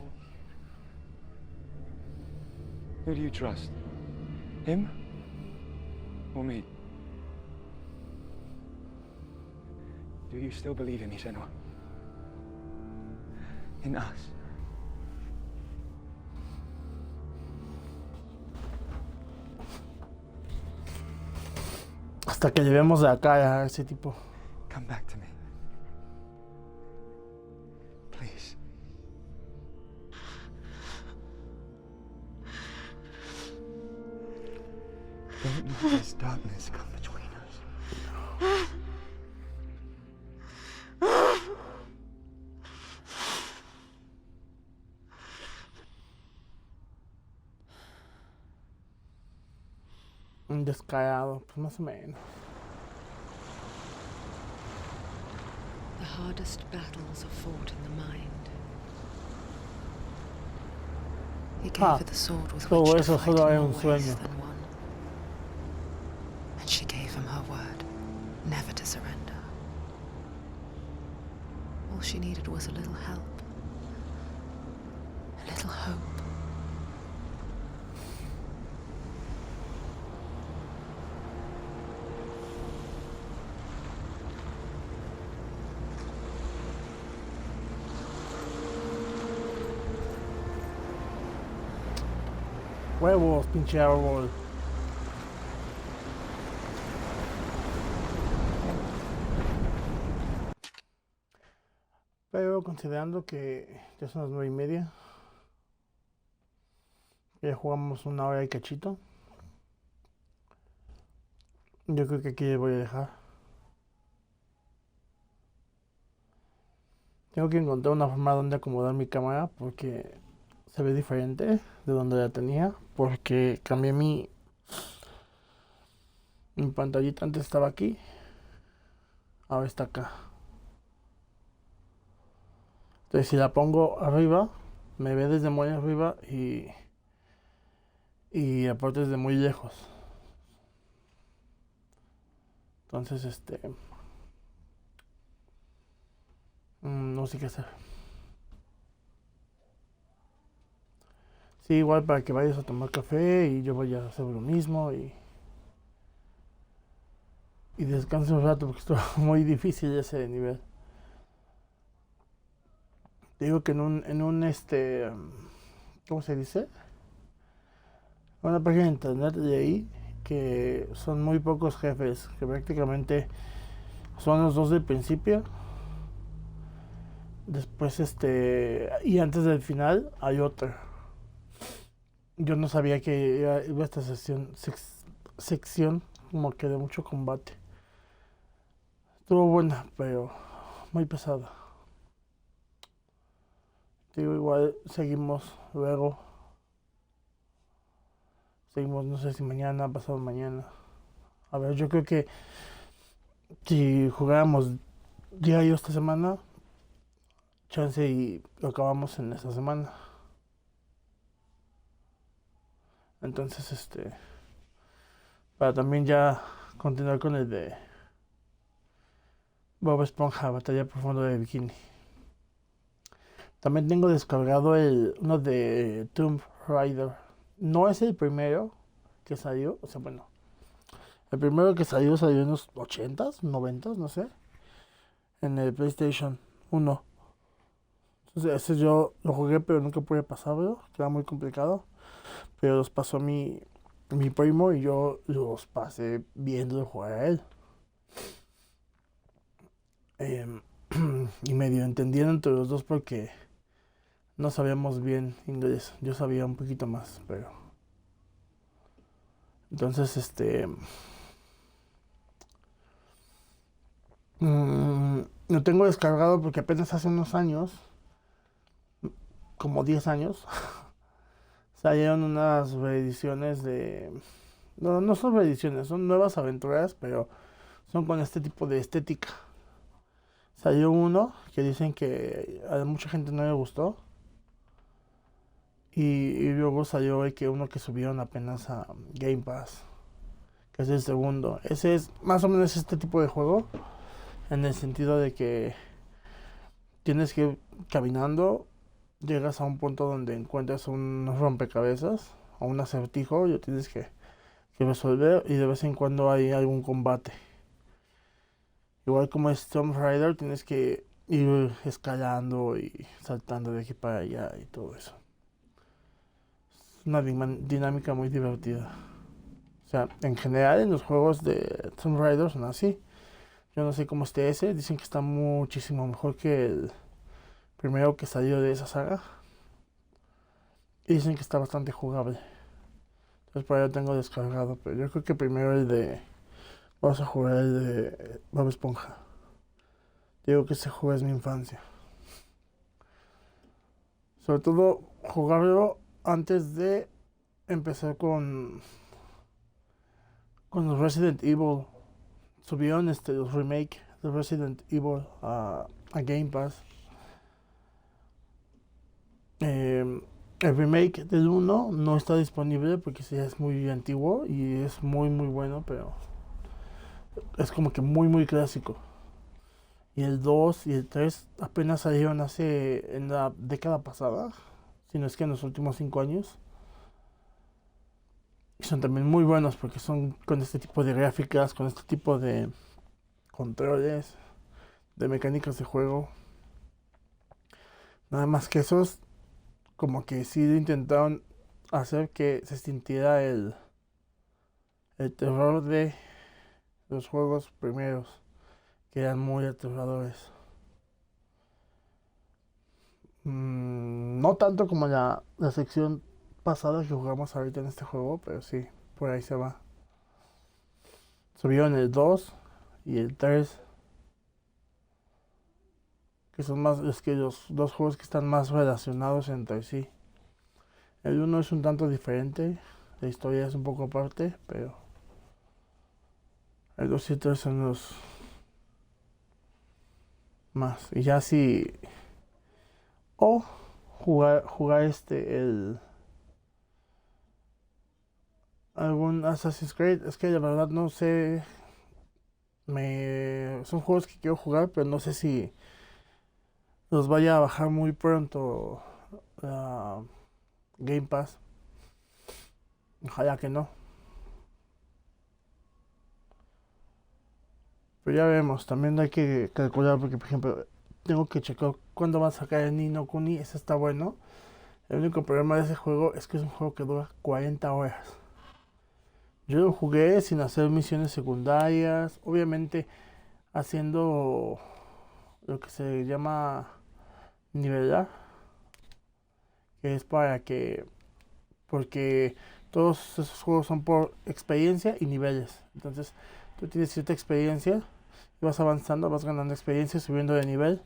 S5: Who do you trust? Him? Or me? Do you still believe in me, Senua? In us?
S1: Hasta que llevemos de acá a ese tipo.
S5: Come back to me. Please. Don't let this darkness come between us.
S1: Un descarado, pues más o menos.
S4: The hardest battles are fought in the mind. He gave her the sword with
S1: todo
S4: which to
S1: eso
S4: fight
S1: solo era
S4: in
S1: un
S4: more ways
S1: sueño.
S4: than one. And she gave him her word, never to surrender. All she needed was a little help, a little hope.
S1: Huevos, pinche árbol. Pero considerando que ya son las 9:30, ya jugamos 1 hora y cachito, yo creo que aquí les voy a dejar. Tengo que encontrar una forma donde acomodar mi cámara porque se ve diferente de donde la tenía, porque cambié mi pantallita. Antes estaba aquí, ahora está acá. Entonces si la pongo arriba, me ve desde muy arriba y aparte desde muy lejos. Entonces no sé qué hacer. Sí, igual para que vayas a tomar café y yo vaya a hacer lo mismo y descanse un rato porque esto es muy difícil ese nivel. Te digo que en un ¿cómo se dice? Una página de internet de ahí que son muy pocos jefes, que prácticamente son los 2 del principio. Después y antes del final hay otro. Yo no sabía que iba a esta sección como que de mucho combate. Estuvo buena, pero muy pesada. Digo, igual seguimos luego. Seguimos, no sé si mañana, pasado mañana. A ver, yo creo que si jugáramos diario esta semana, chance y lo acabamos en esta semana. Entonces, para también ya continuar con el de Bob Esponja, Batalla Profunda de Bikini. También tengo descargado uno de Tomb Raider. No es el primero que salió, o sea, bueno, el primero que salió en los 80s, 90s, no sé, en el PlayStation 1. Entonces ese yo lo jugué, pero nunca pude pasarlo, que era muy complicado. Pero los pasó mi primo y yo los pasé viendo jugar a él. Y medio entendieron entre los dos porque no sabíamos bien inglés. Yo sabía un poquito más, pero Entonces, lo tengo descargado porque apenas hace unos años, como 10 años, salieron unas reediciones de... No, no son reediciones, son nuevas aventuras, pero son con este tipo de estética. Salió uno que dicen que a mucha gente no le gustó. Y luego salió uno que subieron apenas a Game Pass, que es el segundo. Ese es más o menos este tipo de juego, en el sentido de que tienes que ir caminando, llegas a un punto donde encuentras un rompecabezas o un acertijo y lo tienes que resolver, y de vez en cuando hay algún combate. Igual como es Tomb Raider, tienes que ir escalando y saltando de aquí para allá y todo eso. Es una dinámica muy divertida. O sea, en general en los juegos de Tomb Raider son así. Yo no sé cómo esté ese, dicen que está muchísimo mejor que el primero que salió de esa saga. Y dicen que está bastante jugable. Entonces por ahí lo tengo descargado, pero yo creo que primero vamos a jugar el de Bob Esponja. Digo que ese juego es mi infancia. Sobre todo jugarlo antes de empezar con los Resident Evil. Subieron los remake de Resident Evil a Game Pass. El remake del 1 no está disponible porque ya es muy antiguo y es muy muy bueno, pero es como que muy muy clásico. Y el 2 y el 3 apenas salieron en la década pasada, si no es que en los últimos 5 años. Y son también muy buenos porque son con este tipo de gráficas, con este tipo de controles, de mecánicas de juego. Nada más que esos, como que sí intentaron hacer que se sintiera el terror de los juegos primeros, que eran muy aterradores. No tanto como la sección pasada que jugamos ahorita en este juego, pero sí, por ahí se va. Subieron el 2 y el 3, que son más, es que los dos juegos que están más relacionados entre sí. El 1 es un tanto diferente, la historia es un poco aparte, pero el 2 y el 3 son los más. Y ya si... O jugar algún Assassin's Creed. Es que la verdad no sé. Son juegos que quiero jugar, pero no sé si los vaya a bajar muy pronto Game Pass. Ojalá que no. Pero ya vemos. También hay que calcular porque, por ejemplo, tengo que checar cuándo va a sacar el Ni no Kuni. Ese está bueno. El único problema de ese juego es que es un juego que dura 40 horas. Yo lo jugué sin hacer misiones secundarias, obviamente haciendo lo que se llama nivelar, que es porque todos esos juegos son por experiencia y niveles. Entonces tú tienes cierta experiencia y vas avanzando, vas ganando experiencia, subiendo de nivel,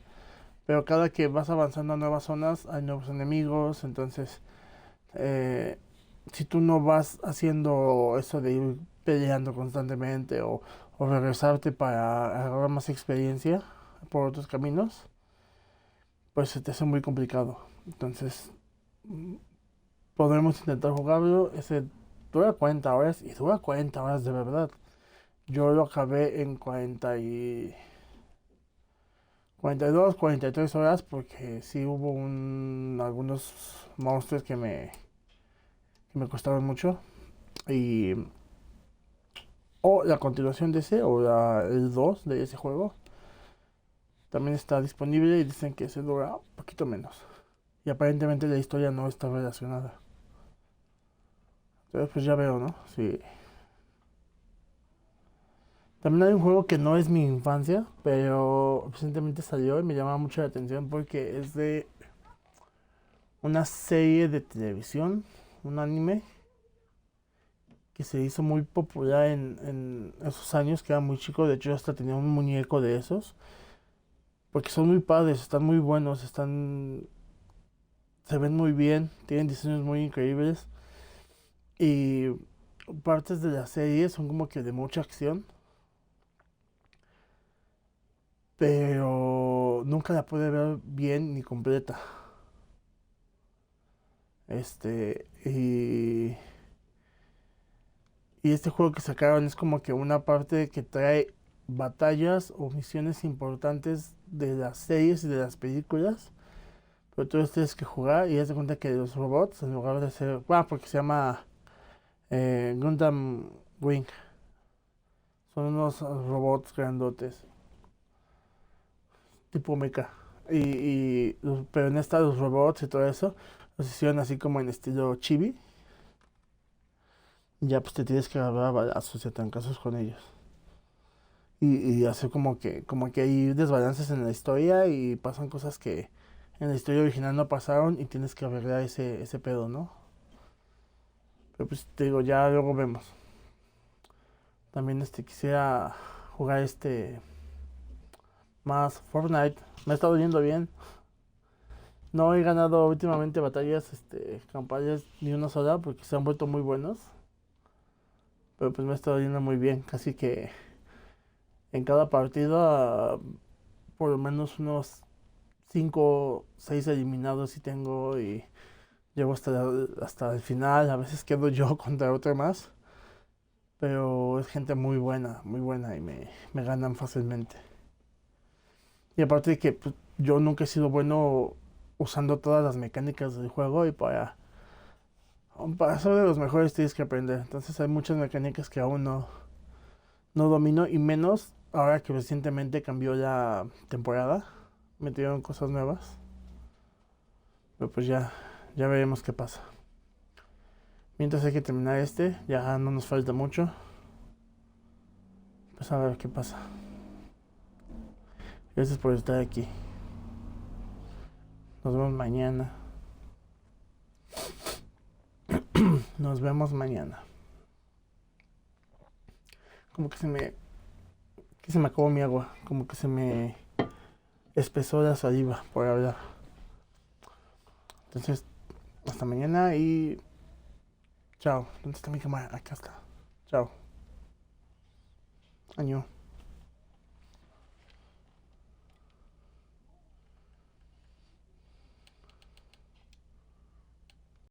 S1: pero cada que vas avanzando a nuevas zonas hay nuevos enemigos. Entonces si tú no vas haciendo eso de ir peleando constantemente o regresarte para agarrar más experiencia por otros caminos, pues se te hace muy complicado. Entonces podremos intentar jugarlo. Ese dura 40 horas y dura 40 horas de verdad. Yo lo acabé en 42, 43 horas porque sí hubo algunos monstruos que me costaron mucho. O la continuación de ese, o el 2 de ese juego, también está disponible y dicen que se dura un poquito menos. Y aparentemente la historia no está relacionada. Entonces pues ya veo, ¿no? Sí. También hay un juego que no es mi infancia, pero recientemente salió y me llama mucho la atención porque es de una serie de televisión, un anime, que se hizo muy popular en esos años, que era muy chico. De hecho, hasta tenía un muñeco de esos. Porque son muy padres, están muy buenos, se ven muy bien, tienen diseños muy increíbles. Y partes de la serie son como que de mucha acción. Pero nunca la pude ver bien ni completa. Y este juego que sacaron es como que una parte que trae batallas o misiones importantes de las series y de las películas. Pero tú los tienes que jugar y haz de cuenta que los robots, en lugar de ser... Bueno, porque se llama Gundam Wing. Son unos robots grandotes. Tipo mecha. Pero en esta los robots y todo eso los hicieron así como en estilo chibi. Y ya pues te tienes que agarrar a balazos y trancazos con ellos. Y hacer como que hay desbalances en la historia y pasan cosas que en la historia original no pasaron y tienes que arreglar ese pedo, ¿no? Pero pues te digo, ya luego vemos. También quisiera jugar más Fortnite. Me ha estado yendo bien. No he ganado últimamente batallas, campañas ni una sola porque se han vuelto muy buenos. Pero pues me ha estado yendo muy bien. Casi que en cada partida por lo menos unos 5 o 6 eliminados sí tengo y llego hasta el final. A veces quedo yo contra otro más. Pero es gente muy buena y me ganan fácilmente. Y aparte de que pues, yo nunca he sido bueno usando todas las mecánicas del juego y para ser de los mejores tienes que aprender. Entonces hay muchas mecánicas que aún no domino y menos ahora que recientemente cambió la temporada. Metieron cosas nuevas. Pero pues ya veremos qué pasa. Mientras hay que terminar ya no nos falta mucho. Pues a ver qué pasa. Gracias por estar aquí. Nos vemos mañana. Nos vemos mañana. Como que se me acabó mi agua. Como que se me espesó la saliva por hablar. Entonces, hasta mañana y chao. ¿Dónde está mi cámara? Acá está. Chao. Año.